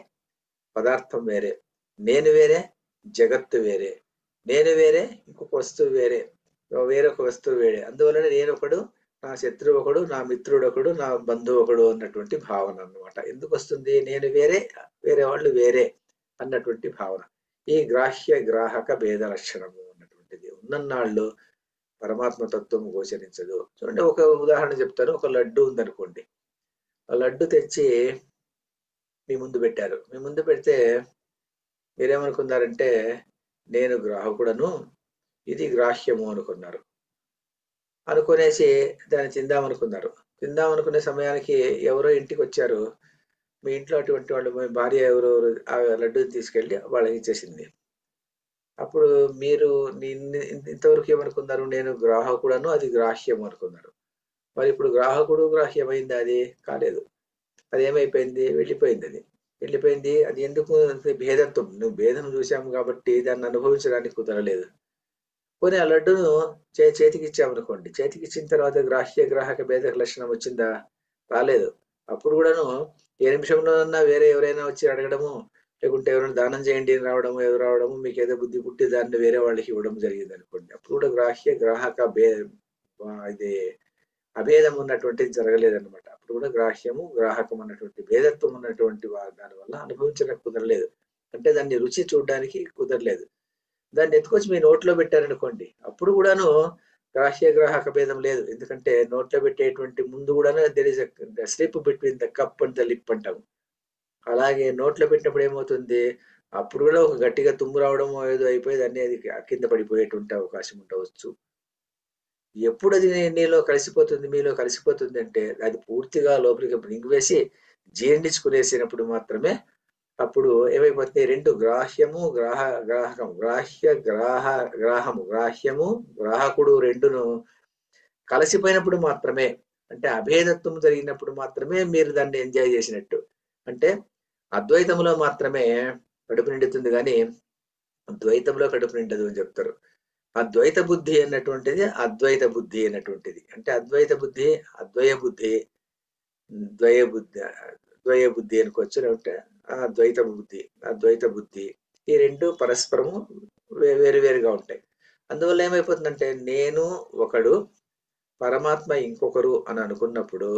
పదార్థం వేరే, నేను వేరే, జగత్తు వేరే, నేను వేరే, ఇంకొక వస్తువు వేరే, వేరొక వస్తువు వేరే. అందువలన నేను ఒకడు, నా శత్రువు ఒకడు, నా మిత్రుడు ఒకడు, నా బంధువు ఒకడు అన్నటువంటి భావన అన్నమాట. ఎందుకు వస్తుంది? నేను వేరే, వేరే వాళ్ళు వేరే అన్నటువంటి భావన. ఈ గ్రాహ్య గ్రాహక భేద లక్షణము అన్నటువంటిది ఉన్నన్నాళ్ళు పరమాత్మ తత్వం గోచరించదు. చూడండి, ఒక ఉదాహరణ చెప్తాను. ఒక లడ్డు ఉందనుకోండి. ఆ లడ్డు తెచ్చి మీ ముందు పెట్టారు. మీ ముందు పెడితే మీరేమనుకున్నారంటే నేను గ్రాహకుడను, ఇది గ్రాహ్యము అనుకున్నారు. అనుకునేసి దాన్ని తిందామనుకున్నారు. తిందామనుకునే సమయానికి ఎవరో ఇంటికి వచ్చారు. మీ ఇంట్లో అటువంటి వాళ్ళు, మీ భార్య ఎవరో ఆ లడ్డూని తీసుకెళ్ళి వాళ్ళకి ఇచ్చేసింది. అప్పుడు మీరు ఇంతవరకు ఏమనుకున్నారు? నేను గ్రాహకుడను, అది గ్రాహ్యం అనుకున్నారు. మరి ఇప్పుడు గ్రాహకుడు గ్రాహ్యమైంది? అది కాలేదు. అది ఏమైపోయింది? వెళ్ళిపోయింది. అది వెళ్ళిపోయింది. అది ఎందుకు? భేదత్వం. నువ్వు భేదం చూసాము కాబట్టి దాన్ని అనుభవించడానికి కుదరలేదు. పోనీ ఆ లడ్డును చేతికి ఇచ్చామనుకోండి. చేతికి ఇచ్చిన తర్వాత గ్రాహ్య గ్రాహక భేద లక్షణం వచ్చిందా? రాలేదు. అప్పుడు కూడాను ఏ నిమిషంలోనన్నా వేరే ఎవరైనా వచ్చి అడగడము, లేకుంటే ఎవరైనా దానం చేయండి అని రావడము, ఎవరు రావడము, మీకు ఏదో బుద్ధి పుట్టి దాన్ని వేరే వాళ్ళకి ఇవ్వడం జరిగింది అనుకోండి. అప్పుడు కూడా గ్రాహ్య గ్రాహక ఇది అభేదం ఉన్నటువంటిది జరగలేదన్నమాట. అప్పుడు కూడా గ్రాహ్యము గ్రాహకం అన్నటువంటి భేదత్వం ఉన్నటువంటి దాని వల్ల అనుభవించడానికి కుదరలేదు. అంటే దాన్ని రుచి చూడడానికి కుదరలేదు. దాన్ని ఎత్తుకొచ్చి మీ నోట్లో పెట్టారనుకోండి, అప్పుడు కూడాను గ్రాహ్య గ్రాహక భేదం లేదు. ఎందుకంటే నోట్లో పెట్టేటువంటి ముందు కూడాను there is a slip between the cup and the lip అంటాము. అలాగే నోట్లో పెట్టినప్పుడు ఏమవుతుంది? అప్పుడు కూడా ఒక గట్టిగా తుమ్ము రావడమో ఏదో అయిపోయేది, అన్నీ అది కింద పడిపోయేటువంటి అవకాశం ఉండవచ్చు. ఎప్పుడు అది నీలో కలిసిపోతుంది, మీలో కలిసిపోతుంది అంటే అది పూర్తిగా లోపలికి మింగివేసి జీర్ణించుకునేసినప్పుడు మాత్రమే అప్పుడు ఏమైపోతుంది, రెండు గ్రాహ్యము గ్రాహకం, గ్రాహ్యము గ్రాహకుడు రెండును కలిసిపోయినప్పుడు మాత్రమే, అంటే అభేదత్వం జరిగినప్పుడు మాత్రమే మీరు దాన్ని ఎంజాయ్ చేసినట్టు. అంటే అద్వైతంలో మాత్రమే కడుపు నిండుతుంది కానీ ద్వైతంలో కడుపు నిండదు అని చెప్తారు. అద్వైత బుద్ధి అన్నటువంటిది అద్వైత బుద్ధి అన్నటువంటిది, అంటే అద్వైత బుద్ధి అద్వయ బుద్ధి, ద్వయ బుద్ధి ద్వయ బుద్ధి అనుకోవచ్చు, లేకుంటే అద్వైత బుద్ధి, ఈ రెండు పరస్పరము వేరువేరుగా ఉంటాయి. అందువల్ల ఏమైపోతుందంటే నేను ఒకడు, పరమాత్మ ఇంకొకరు అని అనుకున్నప్పుడు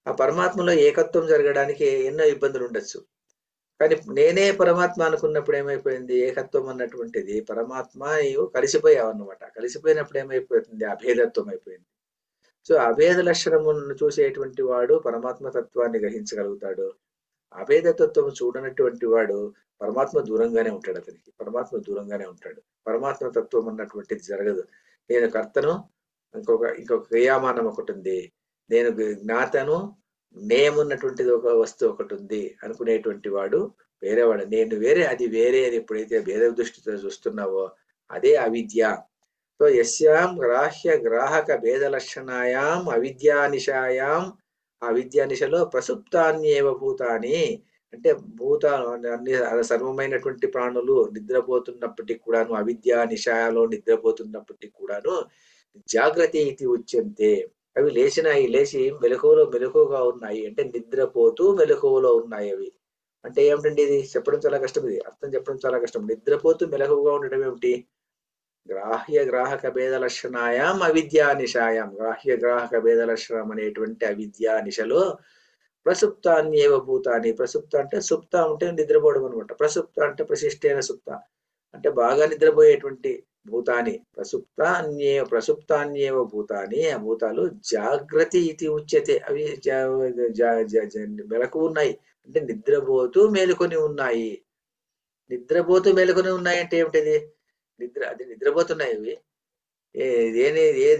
ఆ పరమాత్మలో ఏకత్వం జరగడానికి ఎన్నో ఇబ్బందులు ఉండొచ్చు. కానీ నేనే పరమాత్మ అనుకున్నప్పుడు ఏమైపోయింది, ఏకత్వం అన్నటువంటిది పరమాత్మ కలిసిపోయావు అన్నమాట. కలిసిపోయినప్పుడు ఏమైపోతుంది, అభేదత్వం అయిపోయింది. సో అభేద లక్షణములను చూసేటువంటి వాడు పరమాత్మ తత్వాన్ని గ్రహించగలుగుతాడు. అభేద తత్వం చూడనటువంటి వాడు పరమాత్మ దూరంగానే ఉంటాడు, అతనికి పరమాత్మ దూరంగానే ఉంటాడు. పరమాత్మ తత్వం అన్నటువంటిది జరగదు. నేను కర్తను, ఇంకొక క్రియామానం ఒకటి ఉంది, నేను జ్ఞాతను, నేమున్నటువంటిది ఒక వస్తువు ఒకటి ఉంది అనుకునేటువంటి వాడు వేరేవాడు. నేను వేరే, అది వేరే అని ఎప్పుడైతే భేద దృష్టితో చూస్తున్నావో అదే అవిద్య. సో యస్యాం గ్రాహ్య గ్రాహక భేద లక్షణాయాం అవిద్యానిశాయాం, ఆ విద్యానిశలో ప్రసుప్తాన్యేవ భూతాని, అంటే అన్ని సర్వమైనటువంటి ప్రాణులు నిద్రపోతున్నప్పటికి కూడాను, అవిద్యా నిశాయలో నిద్రపోతున్నప్పటికి కూడాను జాగ్రత్త ఇది ఉచ్యంతే, అవి లేచి మెలకువగా ఉన్నాయి, అంటే నిద్రపోతూ మెలకువలో ఉన్నాయి అవి. అంటే ఏమిటండి ఇది చెప్పడం చాలా కష్టం, ఇది అర్థం చెప్పడం చాలా కష్టం. నిద్రపోతూ మెలకువగా ఉండడం ఏమిటి, గ్రాహ్య గ్రాహక భేద లక్షణాయాం అవిద్యా నిశాయాం, గ్రాహ్య గ్రాహక భేద లక్షణం అనేటువంటి అవిద్యా నిశలో ప్రసుప్తాన్యేవ భూతాన్ని, ప్రసుప్త అంటే సుప్త అంటే నిద్రపోవడం అనమాట, ప్రసుప్త అంటే ప్రశిష్టైన సుప్త అంటే బాగా నిద్రపోయేటువంటి భూతాన్ని, ప్రసుప్తాన్యేవ భూతాన్ని, ఆ భూతాలు జాగ్రత్త ఇది ఉచ్యతే, అవి మెలకు ఉన్నాయి, అంటే నిద్రపోతూ మేలుకొని ఉన్నాయి. నిద్రపోతూ మేలుకొని ఉన్నాయి అంటే ఏమిటది, నిద్రపోతున్నాయి అవి.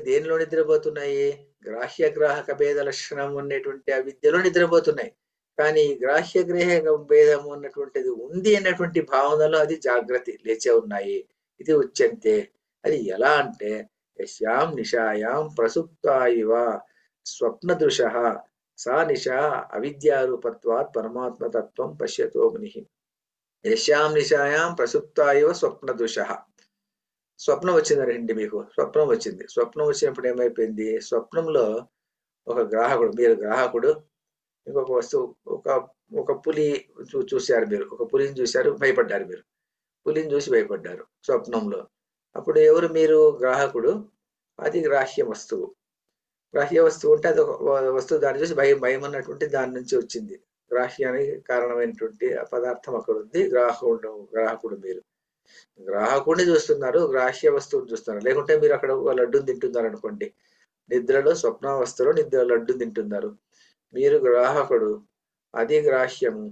దేనిలో నిద్రపోతున్నాయి, గ్రాహ్య గ్రాహక భేద లక్షణం అనేటువంటి ఆ విద్యలో నిద్రపోతున్నాయి. కానీ గ్రాహ్య గ్రాహక భేదము అన్నటువంటిది ఉంది అన్నటువంటి భావనలో అది జాగ్రత్త లేచే ఉన్నాయి. ఇది ఉచ్యంతే. అది ఎలా అంటే యస్యాం నిశాయాం ప్రసుప్తా ఇవ స్వప్న దృశ సా నిశా అవిద్యారూపత్వాత్ పరమాత్మతత్వం పశ్యతో ముని. యస్యాం నిశాయాం ప్రసుప్తా ఇవ స్వప్న దృశ, స్వప్నం వచ్చిందండి మీకు, స్వప్నం వచ్చింది. స్వప్నం వచ్చినప్పుడు ఏమైపోయింది, స్వప్నంలో ఒక గ్రాహకుడు, మీరు గ్రాహకుడు, ఇంకొక వస్తువు, ఒక పులి చూశారు మీరు, ఒక పులిని చూశారు, భయపడ్డారు మీరు, పులిని చూసి భయపడ్డారు స్వప్నంలో. అప్పుడు ఎవరు, మీరు గ్రాహకుడు, అది గ్రాహ్య వస్తువు ఉంటే అది ఒక వస్తువు, దాన్ని చూసి భయం అన్నటువంటి దాని నుంచి వచ్చింది. గ్రాహ్యానికి కారణమైనటువంటి పదార్థం అక్కడ ఉంది, గ్రాహకుడు మీరు గ్రాహకుడిని చూస్తున్నారు, గ్రాహ్య వస్తువుని చూస్తున్నారు. లేకుంటే మీరు అక్కడ లడ్డూని తింటున్నారు అనుకోండి, నిద్రలో స్వప్నావస్థలో లడ్డూని తింటున్నారు, మీరు గ్రాహకుడు, అది గ్రాహ్యము,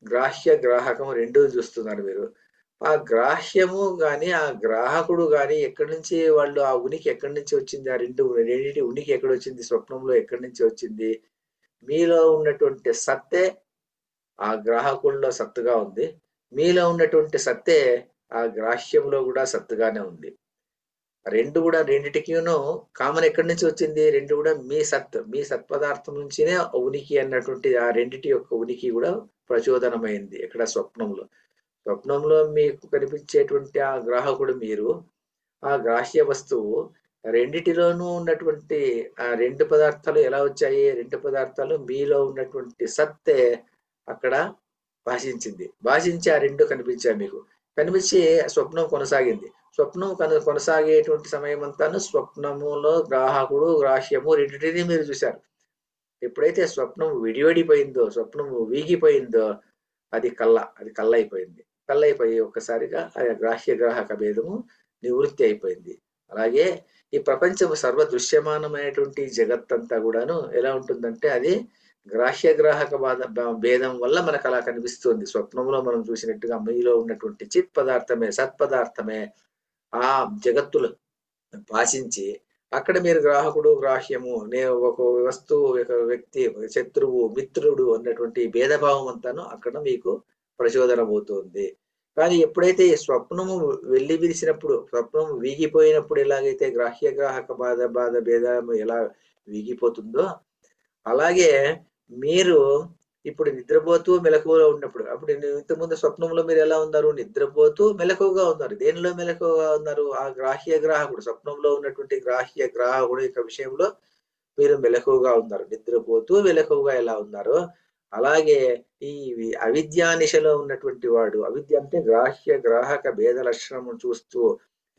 గ్రాహ్య గ్రాహకము రెండూ చూస్తున్నారు మీరు. ఆ గ్రాహ్యము గాని ఆ గ్రాహకుడు గాని ఎక్కడి నుంచి వాళ్ళు, ఆ ఉనికి ఎక్కడి నుంచి వచ్చింది, ఆ రెండింటి ఉనికి ఎక్కడ వచ్చింది, స్వప్నంలో ఎక్కడి నుంచి వచ్చింది, మీలో ఉన్నటువంటి సత్తే ఆ గ్రాహకుల్లో సత్తుగా ఉంది, మీలో ఉన్నటువంటి సత్తే ఆ గ్రాహ్యంలో కూడా సత్తుగానే ఉంది. రెండిటికిను కామన్ ఎక్కడి నుంచి వచ్చింది, రెండు కూడా మీ సత్పదార్థం నుంచినే ఉనికి అన్నటువంటి ఆ రెండిటి యొక్క ఉనికి కూడా ప్రచోదనమైంది. ఎక్కడ, స్వప్నంలో మీకు కనిపించేటువంటి ఆ గ్రాహకుడు మీరు, ఆ గ్రాహ్య వస్తువు, రెండిటిలోనూ ఉన్నటువంటి ఆ రెండు పదార్థాలు ఎలా వచ్చాయి, రెండు పదార్థాలు మీలో ఉన్నటువంటి సత్తే అక్కడ భాషించి ఆ రెండు కనిపించాయి మీకు, కనిపించి స్వప్నం కొనసాగింది. స్వప్నం కొనసాగేటువంటి సమయం అంతాను స్వప్నములో గ్రాహకుడు గ్రాహ్యము రెండింటినీ మీరు చూశారు. ఎప్పుడైతే స్వప్నం విడివడిపోయిందో, స్వప్నము వీగిపోయిందో, అది కళ్ళ అయిపోయి ఒక్కసారిగా ఆ గ్రాహ్య గ్రాహక భేదము నివృత్తి అయిపోయింది. అలాగే ఈ ప్రపంచం సర్వ దృశ్యమానమైనటువంటి జగత్తంతా కూడాను ఎలా ఉంటుందంటే అది గ్రాహ్యగ్రాహక భేదం వల్ల మనకు అలా కనిపిస్తుంది. స్వప్నంలో మనం చూసినట్టుగా మీలో ఉన్నటువంటి చిత్ పదార్థమే, సత్పదార్థమే ఆ జగత్తులో భాషించి అక్కడ మీరు గ్రాహకుడు, గ్రాహ్యము, నేను ఒక వస్తువు, ఒక వ్యక్తి, శత్రువు, మిత్రుడు అన్నటువంటి భేదభావం అంతాను అక్కడ మీకు ప్రచోదనమవుతుంది. కానీ ఎప్పుడైతే ఈ స్వప్నము వెల్లివిరిసినప్పుడు, స్వప్నం వీగిపోయినప్పుడు ఎలాగైతే గ్రాహ్యగ్రాహక భేదము ఎలా వీగిపోతుందో, అలాగే మీరు ఇప్పుడు నిద్రపోతూ మెలకువలో ఉన్నప్పుడు, అప్పుడు ఇంతకుముందు స్వప్నంలో మీరు ఎలా ఉన్నారు? నిద్రపోతూ మెలకువగా ఉన్నారు. దేనిలో మెలకువగా ఉన్నారు? ఆ గ్రాహకుడు, స్వప్నంలో ఉన్నటువంటి గ్రాహకుడు యొక్క విషయంలో మీరు మెలకువగా ఉన్నారు. నిద్రపోతూ మెలకువగా ఎలా ఉన్నారో, అలాగే ఈ అవిద్యానిశలో ఉన్నటువంటి వాడు, అవిద్య అంటే గ్రాహక భేద లక్షణము చూస్తూ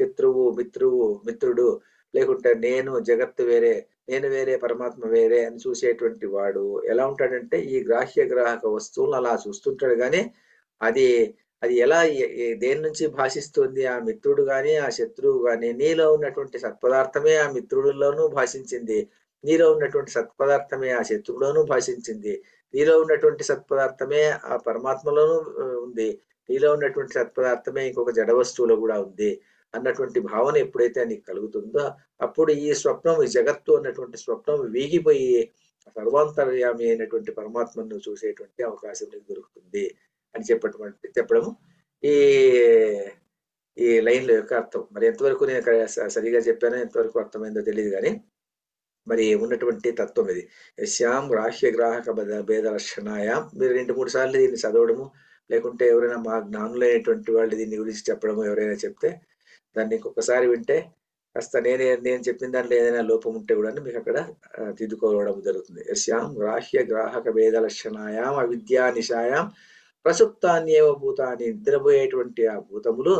శత్రువు, మిత్రుడు, లేకుంటే నేను జగత్తు వేరే, నేను వేరే, పరమాత్మ వేరే అని చూసేటువంటి వాడు ఎలా ఉంటాడంటే ఈ గ్రాహక వస్తువులను అలా చూస్తుంటాడు. కానీ అది అది ఎలా దేని నుంచి భాషిస్తుంది? ఆ మిత్రుడు గాని, ఆ శత్రువు గాని, నీలో ఉన్నటువంటి సత్పదార్థమే ఆ మిత్రుడిలోనూ భాషించింది. నీలో ఉన్నటువంటి సత్పదార్థమే ఆ శత్రువులోనూ భాషించింది. నీలో ఉన్నటువంటి సత్పదార్థమే ఆ పరమాత్మలోనూ ఉంది. నీలో ఉన్నటువంటి సత్పదార్థమే ఇంకొక జడ వస్తువులో కూడా ఉంది అన్నటువంటి భావన ఎప్పుడైతే నీకు కలుగుతుందో, అప్పుడు ఈ స్వప్నం, ఈ జగత్తు అన్నటువంటి స్వప్నం వీగిపోయి సర్వాంతర్యామి అయినటువంటి పరమాత్మను చూసేటువంటి అవకాశం నీకు దొరుకుతుంది అని చెప్పడము ఈ ఈ లైన్ల యొక్క అర్థం. మరి ఎంతవరకు నేను సరిగా చెప్పానో, ఎంతవరకు అర్థమైందో తెలియదు కానీ మరి ఉన్నటువంటి తత్వం ఇది. యస్యాం గ్రాహక భేద లక్షణాయాం. మీరు 2-3 సార్లు దీన్ని చదవడము, లేకుంటే ఎవరైనా మా జ్ఞానులైనటువంటి వాళ్ళు దీన్ని గురించి చెప్పడము ఎవరైనా చెప్తే దాన్ని ఇంకొకసారి వింటే కాస్త నేను చెప్పిన దాంట్లో ఏదైనా లోపం ఉంటే కూడా మీకు అక్కడ దిద్దుకోవడం జరుగుతుంది. యస్యాం గ్రాహక భేద లక్షణాయాం అవిద్యా నిశాయాం ప్రసుప్తాన్యేవ భూతాన్ని. నిద్రపోయేటువంటి ఆ భూతములు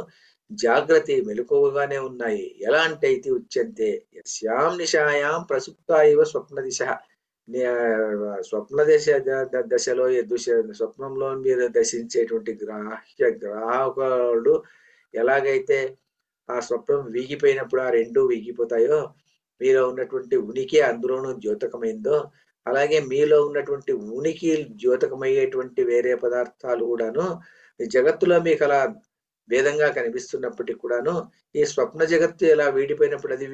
జాగ్రత్త మెలకువగానే ఉన్నాయి. ఎలా అంటే ఇది ఉచ్యంతే యస్యాం నిశాయాం ప్రసుప్త ఇవ స్వప్న దిశ. స్వప్న దశలో స్వప్నంలో మీరు దశించేటువంటి గ్రాహకుడు ఎలాగైతే ఆ స్వప్నం వీగిపోయినప్పుడు ఆ రెండు వీగిపోతాయో, మీలో ఉన్నటువంటి ఉనికి అందులోనూ ద్యోతకమైందో, అలాగే మీలో ఉన్నటువంటి ఉనికి ద్యోతకమయ్యేటువంటి వేరే పదార్థాలు కూడాను ఈ జగత్తులో మీకు అలా భేదంగా కనిపిస్తున్నప్పటికీ కూడాను, ఈ స్వప్న జగత్తు ఎలా వీడిపోయినప్పుడు అది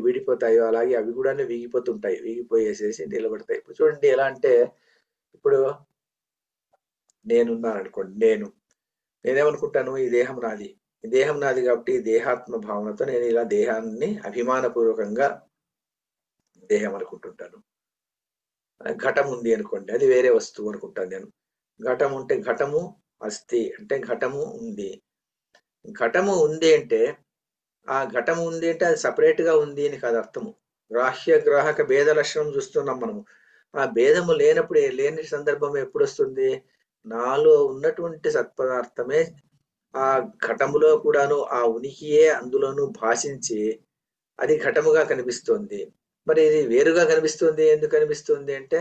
వీడిపోతాయో అలాగే అవి కూడాను వీగిపోతుంటాయి. వీగిపోయేసేసి నిలబడతాయి. ఇప్పుడు చూడండి ఎలా అంటే, ఇప్పుడు నేనున్నాను అనుకోండి. నేనేమనుకుంటాను? ఈ దేహం నాది. ఈ దేహం నాది కాబట్టి ఈ దేహాత్మ భావనతో నేను ఇలా దేహాన్ని అభిమానపూర్వకంగా దేహం అనుకుంటుంటాను. ఘటం ఉంది అనుకోండి, అది వేరే వస్తువు అనుకుంటాను నేను. ఘటం ఉంటే ఘటము అస్థి అంటే ఘటము ఉంది. ఘటము ఉంది అంటే ఆ ఘటము ఉంది అంటే అది సపరేట్ గా ఉంది అని కాదు అర్థము. గ్రాహక భేద లక్షణం చూస్తున్నాం మనము. ఆ భేదము లేనప్పుడు, లేని సందర్భం ఎప్పుడు వస్తుంది? నాలో ఉన్నటువంటి సత్పదార్థమే ఆ ఘటములో కూడాను ఆ ఉనికియే అందులోనూ భాషించి అది ఘటముగా కనిపిస్తుంది. మరి ఇది వేరుగా కనిపిస్తుంది. ఎందుకు కనిపిస్తుంది అంటే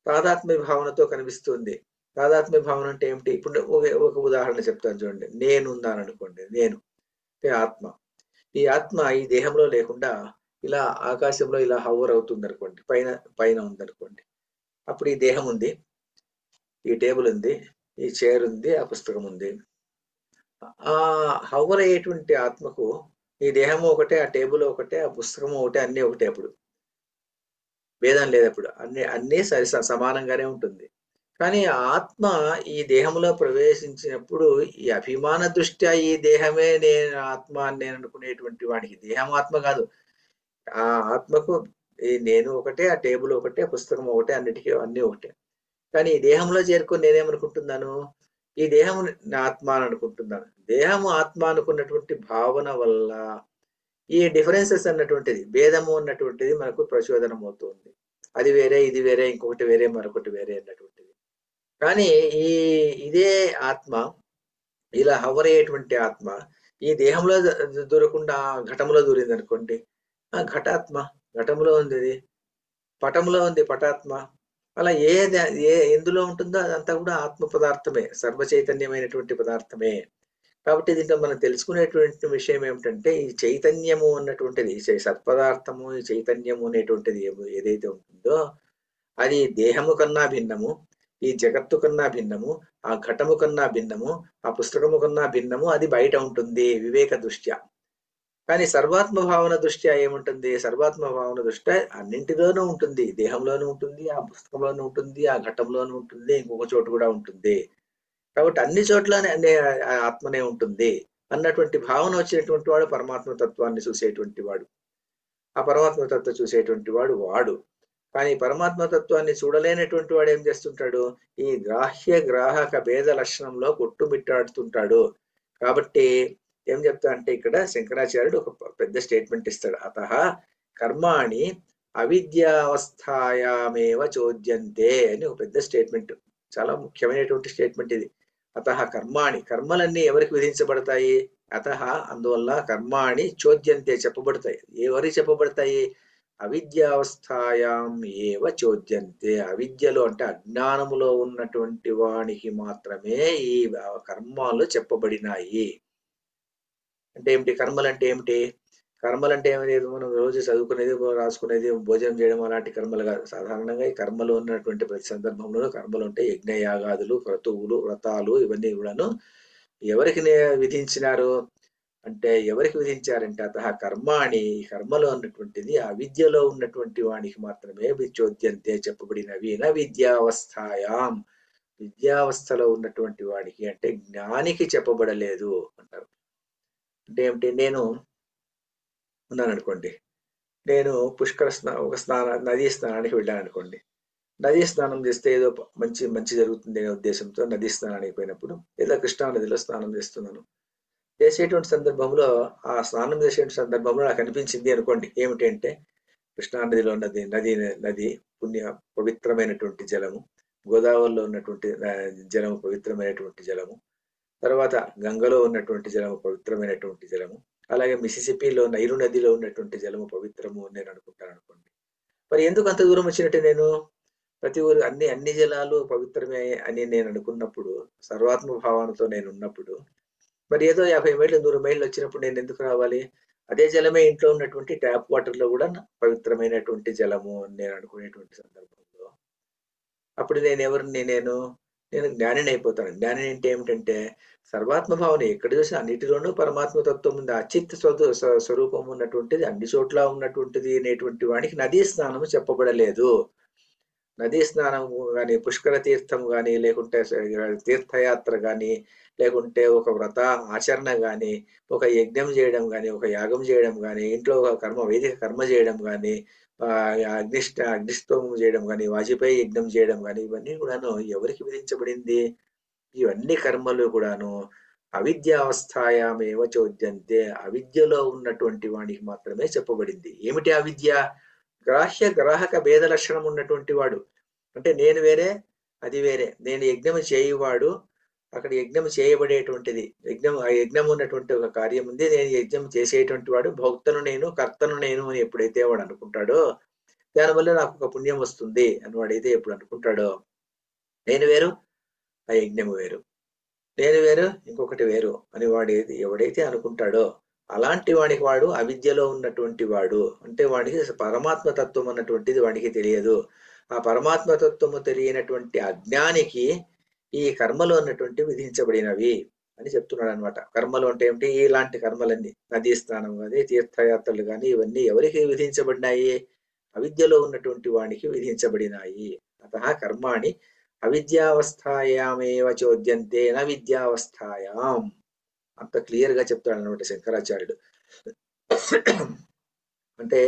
తాదాత్మ్య భావనతో కనిపిస్తుంది. తాదాత్మ్య భావన అంటే ఏమిటి? ఇప్పుడు ఒక ఉదాహరణ చెప్తాను చూడండి. నేనున్నాను అనుకోండి. నేను ఆత్మ. ఈ ఆత్మ ఈ దేహంలో లేకుండా ఇలా ఆకాశంలో ఇలా హవర్ అవుతుంది అనుకోండి. పైన ఉందనుకోండి. అప్పుడు ఈ దేహం ఉంది, ఈ టేబుల్ ఉంది, ఈ చైర్ ఉంది, ఆ పుస్తకం ఉంది. ఆ హవర్ అయ్యేటువంటి ఆత్మకు ఈ దేహము ఒకటే, ఆ టేబుల్ ఒకటే, ఆ పుస్తకము ఒకటే, అన్ని ఒకటే. అప్పుడు భేదం లేదు. అప్పుడు అన్నీ సమానంగానే ఉంటుంది. కానీ ఆత్మ ఈ దేహంలో ప్రవేశించినప్పుడు ఈ అభిమాన దృష్ట్యా ఈ దేహమే నేను ఆత్మ అని నేను అనుకునేటువంటి వాడికి దేహం ఆత్మ కాదు. ఆ ఆత్మకు ఈ నేను ఒకటే, ఆ టేబుల్ ఒకటే, పుస్తకం ఒకటే, అన్నిటికీ అన్నీ ఒకటే. కానీ ఈ దేహంలో చేరుకొని నేనేమనుకుంటున్నాను? ఈ దేహం నా ఆత్మ అని అనుకుంటున్నాను. దేహము ఆత్మ అనుకున్నటువంటి భావన వల్ల ఈ డిఫరెన్సెస్ అన్నటువంటిది, భేదము అన్నటువంటిది మనకు ప్రచోదనం అవుతుంది. అది వేరే, ఇది వేరే, ఇంకొకటి వేరే, మరొకటి వేరే అన్నటువంటిది. కానీ ఇదే ఆత్మ, ఇలా హవర్ అయ్యేటువంటి ఆత్మ ఈ దేహంలో దూరకుండా ఘటంలో దూరింది అనుకోండి. ఆ ఘటాత్మ ఘటంలో ఉంది, ఇది పటంలో ఉంది పటాత్మ. అలా ఎందులో ఉంటుందో అదంతా కూడా ఆత్మ పదార్థమే, సర్వ చైతన్యమైనటువంటి పదార్థమే. కాబట్టి దీంట్లో మనం తెలుసుకునేటువంటి విషయం ఏమిటంటే ఈ చైతన్యము అన్నటువంటిది, సత్పదార్థము, ఈ చైతన్యము అనేటువంటిది ఏదైతే ఉంటుందో అది దేహము కన్నా భిన్నము, ఈ జగత్తు కన్నా భిన్నము, ఆ ఘటము కన్నా భిన్నము, ఆ పుస్తకము కన్నా భిన్నము, అది బయట ఉంటుంది వివేక దృష్ట్యా. కానీ సర్వాత్మ భావన దృష్ట్యా ఏముంటుంది? సర్వాత్మ భావన దృష్ట్యా అన్నింటిలోనూ ఉంటుంది. దేహంలోనూ ఉంటుంది, ఆ పుస్తకంలోనూ ఉంటుంది, ఆ ఘటంలోనూ ఉంటుంది, ఇంకొక చోటు కూడా ఉంటుంది. కాబట్టి అన్ని చోట్లనే అనే ఆత్మనే ఉంటుంది అన్నటువంటి భావన వచ్చినటువంటి వాడు పరమాత్మ తత్వాన్ని చూసేటువంటి వాడు. ఆ పరమాత్మ తత్వం చూసేటువంటి వాడు వాడు. కానీ పరమాత్మ తత్వాన్ని చూడలేనటువంటి వాడు ఏం చేస్తుంటాడు? ఈ గ్రాహక భేద లక్షణంలో కొట్టుమిట్టాడుతుంటాడు. కాబట్టి ఏం చెప్తా అంటే ఇక్కడ శంకరాచార్యుడు ఒక పెద్ద స్టేట్మెంట్ ఇస్తాడు. అతః కర్మాణి అవిద్యావస్థాయామేవ చోద్యంతే అని ఒక పెద్ద స్టేట్మెంట్. చాలా ముఖ్యమైనటువంటి స్టేట్మెంట్ ఇది. అతః కర్మాణి, కర్మలన్నీ ఎవరికి విధించబడతాయి? అతః అందువల్ల కర్మాణి చోద్యంతే చెప్పబడతాయి. ఎవరికి చెప్పబడతాయి? అవిద్యావస్థాయాం ఏవ చోద్యంతే. అవిద్యలో అంటే అజ్ఞానములో ఉన్నటువంటి వానికి మాత్రమే ఈ కర్మాలు చెప్పబడినాయి. అంటే ఏమిటి? కర్మలు అంటే ఏమిటి? కర్మలు అంటే ఏమి లేదు, మనం రోజు చదువుకునేది, రాసుకునేది, భోజనం చేయడం అలాంటి కర్మలు కాదు. సాధారణంగా ఈ కర్మలు ఉన్నటువంటి ప్రతి సందర్భంలోనూ కర్మలు అంటే యజ్ఞయాగాదులు, క్రతువులు, వ్రతాలు ఇవన్నీ కూడాను ఎవరికి విధించినారు అంటే ఎవరికి విధించారంటే అతః కర్మాణి, కర్మలో ఉన్నటువంటిది అవిద్యలో ఉన్నటువంటి వానికి మాత్రమే విచోద్యంతే చెప్పబడినవి. నా విద్యావస్థాయాం, విద్యావస్థలో ఉన్నటువంటి వాడికి అంటే జ్ఞానికి చెప్పబడలేదు అంటారు. అంటే ఏమిటి? నేను ఉన్నాను అనుకోండి, నేను నదీ స్నానానికి వెళ్ళాను అనుకోండి. నదీ స్నానం చేస్తే ఏదో మంచి మంచి జరుగుతుంది అనే ఉద్దేశంతో నదీ స్నానానికి పోయినప్పుడు ఏదో కృష్ణా నదిలో స్నానం చేస్తున్నాను. చేసేటువంటి సందర్భంలో ఆ స్నానం చేసేటువంటి సందర్భంలో నాకు అనిపించింది అనుకోండి, ఏమిటంటే కృష్ణా నదిలో నది పుణ్య పవిత్రమైనటువంటి జలము, గోదావరిలో ఉన్నటువంటి జలము పవిత్రమైనటువంటి జలము, తర్వాత గంగలో ఉన్నటువంటి జలము పవిత్రమైనటువంటి జలము, అలాగే మిసిసిపిలో నైలు నదిలో ఉన్నటువంటి జలము పవిత్రము అని నేను అనుకుంటాను అనుకోండి. మరి ఎందుకు అంత దూరం వచ్చినట్టు? నేను ప్రతి ఊరు అన్ని జలాలు పవిత్రమే అని నేను అనుకున్నప్పుడు, సర్వాత్మ భావనతో నేను ఉన్నప్పుడు, మరి ఏదో 50 మైళ్ళు 100 మైళ్ళు వచ్చినప్పుడు నేను ఎందుకు రావాలి? అదే జలమే ఇంట్లో ఉన్నటువంటి ట్యాప్ వాటర్ లో కూడా పవిత్రమైనటువంటి జలము అని నేను అనుకునేటువంటి సందర్భంలో అప్పుడు నేను జ్ఞానిని అయిపోతాను. జ్ఞాని అంటే ఏమిటంటే సర్వాత్మ భావన ఎక్కడ చూసినా అన్నిటిలోనూ పరమాత్మ తత్వం ఉంది. అచిత్ స్వరూపం ఉన్నటువంటిది అన్ని చోట్ల ఉన్నటువంటిది అనేటువంటి వాడికి నదీ స్నానము చెప్పబడలేదు. నదీ స్నానము కానీ, పుష్కర తీర్థము కానీ, లేకుంటే తీర్థయాత్ర కానీ, లేకుంటే ఒక వ్రత ఆచరణ కానీ, ఒక యజ్ఞం చేయడం కానీ, ఒక యాగం చేయడం కానీ, ఇంట్లో ఒక వైదిక కర్మ చేయడం కానీ, అగ్నిష్టోమం చేయడం కానీ, వాజపేయి యజ్ఞం చేయడం కానీ, ఇవన్నీ కూడాను ఎవరికి విధించబడింది? ఇవన్నీ కర్మలు కూడాను అవిద్యావస్థాయామేవ చోద్యంతే, అవిద్యలో ఉన్నటువంటి వాడికి మాత్రమే చెప్పబడింది. ఏమిటి అవిద్య? గ్రాహక భేద లక్షణం ఉన్నటువంటి వాడు. అంటే నేను వేరే, అది వేరే. నేను యజ్ఞము చేయువాడు, అక్కడ యజ్ఞం చేయబడేటువంటిది, ఆ యజ్ఞం ఉన్నటువంటి ఒక కార్యం ఉంది, నేను యజ్ఞం చేసేటువంటి వాడు, భక్తను నేను, కర్తను నేను అని ఎప్పుడైతే వాడు అనుకుంటాడో, దానివల్ల నాకు ఒక పుణ్యం వస్తుంది అని వాడైతే ఎప్పుడు అనుకుంటాడో, నేను వేరు, ఆ యజ్ఞము వేరు, నేను వేరు, ఇంకొకటి వేరు అని ఎవడైతే అనుకుంటాడో అలాంటి వాడికి వాడు అవిద్యలో ఉన్నటువంటి వాడు. అంటే వాడికి పరమాత్మ తత్వం అన్నటువంటిది వాడికి తెలియదు. ఆ పరమాత్మ తత్వము తెలియనటువంటి అజ్ఞానికి ఈ కర్మలు అన్నటువంటి విధించబడినవి అని చెప్తున్నాడు అనమాట. కర్మలు అంటే ఏమిటి? ఇలాంటి కర్మలన్నీ, నదీ స్నానం కానీ, తీర్థయాత్రలు కానీ, ఇవన్నీ ఎవరికి విధించబడినాయి? అవిద్యలో ఉన్నటువంటి వాడికి విధించబడినాయి. అతః కర్మాణి అవిద్యావస్థాయామేవ చోద్యంతే న విద్యావస్థాయాం. అంత క్లియర్ గా చెప్తాడు అనమాట శంకరాచార్యుడు. అంటే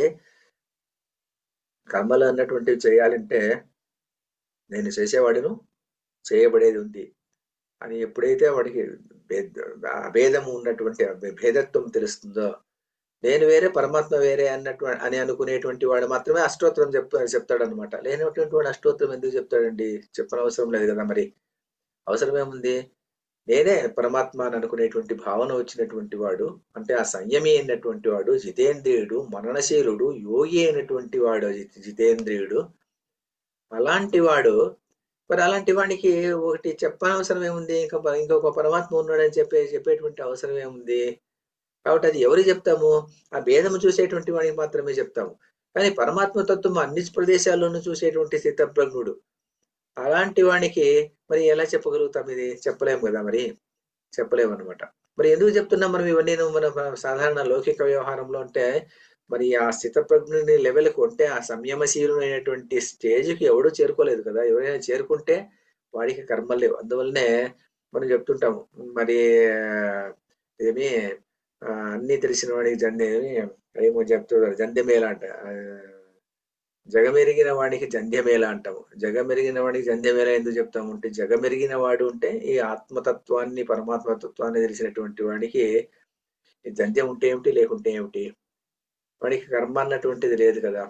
కర్మలు అన్నటువంటివి చేయాలంటే నేను చేసేవాడును, చేయబడేది ఉంది అని ఎప్పుడైతే వాడికి అభేదము ఉన్నటువంటి భేదత్వం తెలుస్తుందో, నేను వేరే పరమాత్మ వేరే అని అనుకునేటువంటి వాడు మాత్రమే అష్టోత్తరం చెప్తాడు అనమాట. లేనటువంటి వాడు అష్టోత్తరం ఎందుకు చెప్తాడండి? చెప్పనవసరం లేదు కదా. మరి అవసరం ఏముంది? నేనే పరమాత్మ అని అనుకునేటువంటి భావన వచ్చినటువంటి వాడు, అంటే ఆ సంయమి అయినటువంటి వాడు, జితేంద్రియుడు, మననశీలుడు, యోగి అయినటువంటి వాడు, జితేంద్రియుడు, అలాంటి వాడు. మరి అలాంటి వాడికి ఒకటి చెప్పనవసరం ఏముంది? ఇంకొక పరమాత్మ ఉన్నాడని చెప్పేటువంటి అవసరం ఏముంది? కాబట్టి అది ఎవరికి చెప్తాము? ఆ భేదము చూసేటువంటి వాడికి మాత్రమే చెప్తాము. కానీ పరమాత్మ తత్వం అన్ని ప్రదేశాల్లోనూ చూసేటువంటి స్థితప్రజ్ఞుడు. అలాంటి వానికి మరి ఎలా చెప్పగలుగుతాం ఇది? చెప్పలేము కదా మరి. చెప్పలేమనమాట. మరి ఎందుకు చెప్తున్నాం మనం ఇవన్నీను మన సాధారణ లౌకిక వ్యవహారంలో అంటే, మరి ఆ స్థితప్రజ్ఞుని లెవెల్‌కు అంటే ఆ సంయమశీలుడైనటువంటి స్టేజ్‌కి ఎవడు చేరుకోలేదు కదా! ఎవరైనా చేరుకుంటే వాడికి కర్మలు లేవు. అందువల్లనే మనం చెప్తుంటాము. మరి ఏమి అన్నీ తెలిసిన వాడికి ఏమో చెప్తుంటారు జంధ్యమేళ అంట. జగమెరిగిన వాడికి జంధ్యమేళ అంటాము. జగమెరిగిన వాడికి జంధ్యమేళ ఎందుకు చెప్తాము అంటే, జగమెరిగిన వాడు అంటే ఈ ఆత్మతత్వాన్ని, పరమాత్మ తత్వాన్ని తెలిసినటువంటి వాడికి ఈ జంధ్యం ఉంటే ఏమిటి? లేకుంటే ఏమిటి? వాడికి కర్మ అన్నటువంటిది లేదు కదా!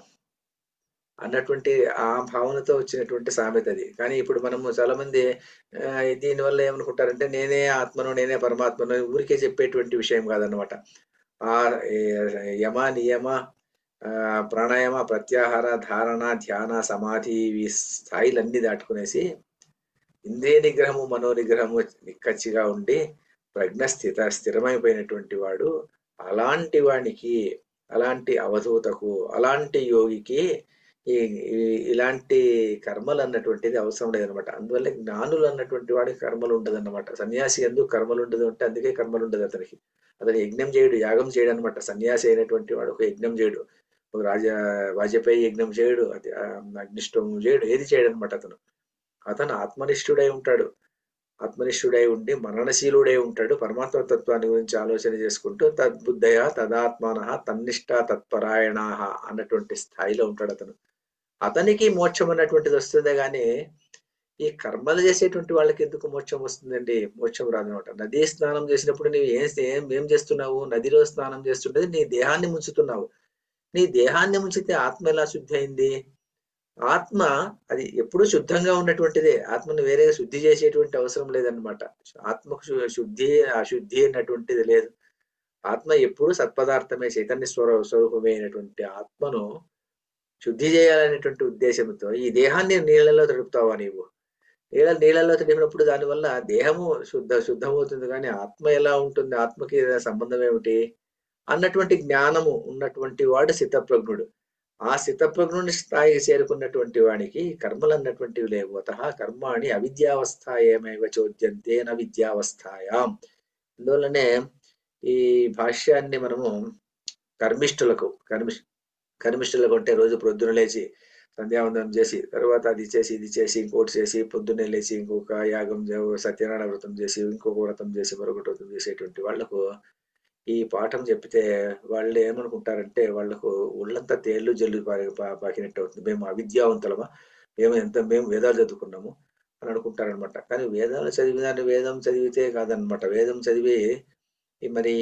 అన్నటువంటి ఆ భావనతో వచ్చినటువంటి సామెత అది. కానీ ఇప్పుడు మనము చాలామంది దీనివల్ల ఏమనుకుంటారంటే, నేనే ఆత్మను, నేనే పరమాత్మను ఊరికే చెప్పేటువంటి విషయం కాదనమాట. ఈ యమ, నియమ, ప్రాణాయామ, ప్రత్యాహార, ధారణ, ధ్యాన, సమాధి ఇవి స్థాయిలన్నీ దాటుకునేసి ఇంద్రియ నిగ్రహము, మనో నిగ్రహము నిక్కచ్చిగా ఉండి ప్రజ్ఞ స్థిరమైపోయినటువంటి వాడు. అలాంటి వానికి, అలాంటి అవధూతకు, అలాంటి యోగికి ఈ ఇలాంటి కర్మలు అన్నటువంటిది అవసరం లేదనమాట. అందువల్ల జ్ఞానులు అన్నటువంటి వాడికి కర్మలు ఉండదన్నమాట. సన్యాసి ఎందుకు కర్మలు ఉండదు అంటే అందుకే కర్మలు ఉండదు అతనికి. అతను యజ్ఞం చేయడు, యాగం చేయడు అనమాట. సన్యాసి అయినటువంటి వాడు ఒక యజ్ఞం చేయడు, ఒక వాజపేయి యజ్ఞం చేయడు, అది అగ్నిష్టోమం చేయడు, ఏది చేయడు అనమాట అతను. అతను ఆత్మనిష్ఠుడై ఉంటాడు. ఆత్మనిష్ఠుడై ఉండి మరణశీలుడై ఉంటాడు. పరమాత్మ తత్వాన్ని గురించి ఆలోచన చేసుకుంటూ తద్బుద్ధయ తదాత్మాన తన్నిష్ట తత్పరాయణ అన్నటువంటి స్థాయిలో ఉంటాడు అతను. అతనికి మోక్షం అన్నటువంటిది వస్తుందే గాని ఈ కర్మలు చేసేటువంటి వాళ్ళకి ఎందుకు మోక్షం వస్తుందండి? మోక్షం రాదనమాట. నదీ స్నానం చేసినప్పుడు నీవు ఏం చేస్తున్నావు? నదిలో స్నానం చేస్తుండేది నీ దేహాన్ని ముంచుతున్నావు. నీ దేహాన్ని ముంచితే ఆత్మ ఎలా శుద్ధి అయింది? ఆత్మ అది ఎప్పుడూ శుద్ధంగా ఉన్నటువంటిదే. ఆత్మను వేరేగా శుద్ధి చేసేటువంటి అవసరం లేదన్నమాట. ఆత్మకు శుద్ధి, అశుద్ధి అన్నటువంటిది లేదు. ఆత్మ ఎప్పుడూ సత్పదార్థమే, చైతన్య స్వరూపమే అయినటువంటి ఆత్మను శుద్ధి చేయాలనేటువంటి ఉద్దేశంతో ఈ దేహాన్ని నీళ్ళలో తడుపుతావా నీవు? నీళ్ళలో తడిపినప్పుడు దానివల్ల దేహము శుద్ధమవుతుంది కానీ ఆత్మ ఎలా ఉంటుంది? ఆత్మకి సంబంధం ఏమిటి? అన్నటువంటి జ్ఞానము ఉన్నటువంటి వాడు స్థితప్రజ్ఞుడు. ఆ స్థితప్రజ్ఞుని స్థాయికి చేరుకున్నటువంటి వానికి కర్మలు అన్నటువంటివి లేవు. అతః కర్మాణి అవిద్యావస్థాయేమైవ చోద్యంతే న విద్యావస్థాయాం. అందువల్లనే ఈ భాష్యాన్ని మనము కర్మిష్ఠులకు కర్మిష్ఠులకు అంటే రోజు ప్రొద్దున లేచి సంధ్యావందనం చేసి, తర్వాత అది చేసి, ఇది చేసి, ఇంకోటి చేసి, పొద్దున్నే లేచి ఇంకొక యాగం, సత్యనారాయణ వ్రతం చేసి, ఇంకొక వ్రతం చేసి, మరొకటి వ్రతం చేసేటువంటి వాళ్లకు ఈ పాఠం చెప్పితే వాళ్ళు ఏమనుకుంటారంటే, వాళ్లకు ఒళ్ళంతా తేళ్లు జల్లు పాకినట్టు అవుతుంది. మేము అవిద్యావంతులమా? మేము వేదాలు చదువుకున్నాము అని అనుకుంటారనమాట. కానీ వేదాలు చదివిదాన్ని వేదం చదివితే కాదనమాట. వేదం చదివి మరి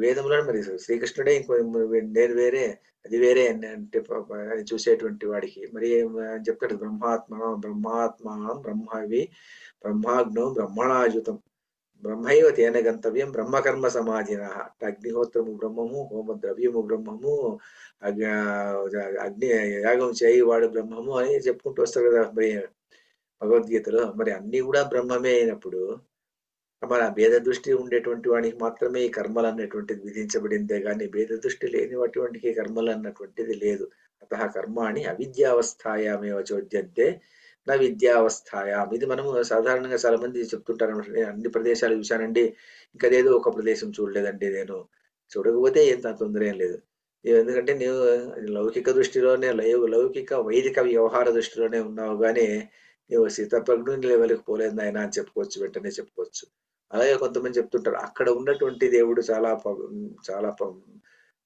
వేదంలో మరి శ్రీకృష్ణుడే నేను వేరే, అది వేరే అంటే చూసేటువంటి వాడికి మరి చెప్తాడు, బ్రహ్మాత్మ బ్రహ్మాగ్నో బ్రహ్మణాయుతం బ్రహ్మైవ తేన గంతవ్యం బ్రహ్మకర్మ సమాధిన. అగ్నిహోత్రము బ్రహ్మము, హోమ ద్రవ్యము బ్రహ్మము, అగ్ని యాగం చేయి వాడు బ్రహ్మము అని చెప్పుకుంటూ వస్తారు కదా మరి భగవద్గీతలో. మరి అన్ని కూడా బ్రహ్మమే అయినప్పుడు మన భేద దృష్టి ఉండేటువంటి వానికి మాత్రమే ఈ కర్మలు అన్నటువంటిది విధించబడిందే కానీ భేద దృష్టి లేని వాటికి కర్మలు అన్నటువంటిది లేదు. అతః కర్మాణి అవిద్యావస్థాయామేవ చోద్యంతే నా విద్యావస్థాయాం. ఇది మనము సాధారణంగా చాలా మంది చెప్తుంటారు. నేను అన్ని ప్రదేశాలు చూశానండి, ఇంకదేదో ఒక ప్రదేశం చూడలేదండి నేను. చూడకపోతే ఎంత తొందర ఏం లేదు. ఎందుకంటే నీవు లౌకిక దృష్టిలోనే లౌకిక వైదిక వ్యవహార దృష్టిలోనే ఉన్నావు కానీ నువ్వు స్థితప్రజ్ఞుని లెవెల్కి పోలేదు నాయన అని చెప్పుకోవచ్చు, వెంటనే చెప్పుకోవచ్చు. అలాగే కొంతమంది చెప్తుంటారు అక్కడ ఉన్నటువంటి దేవుడు చాలా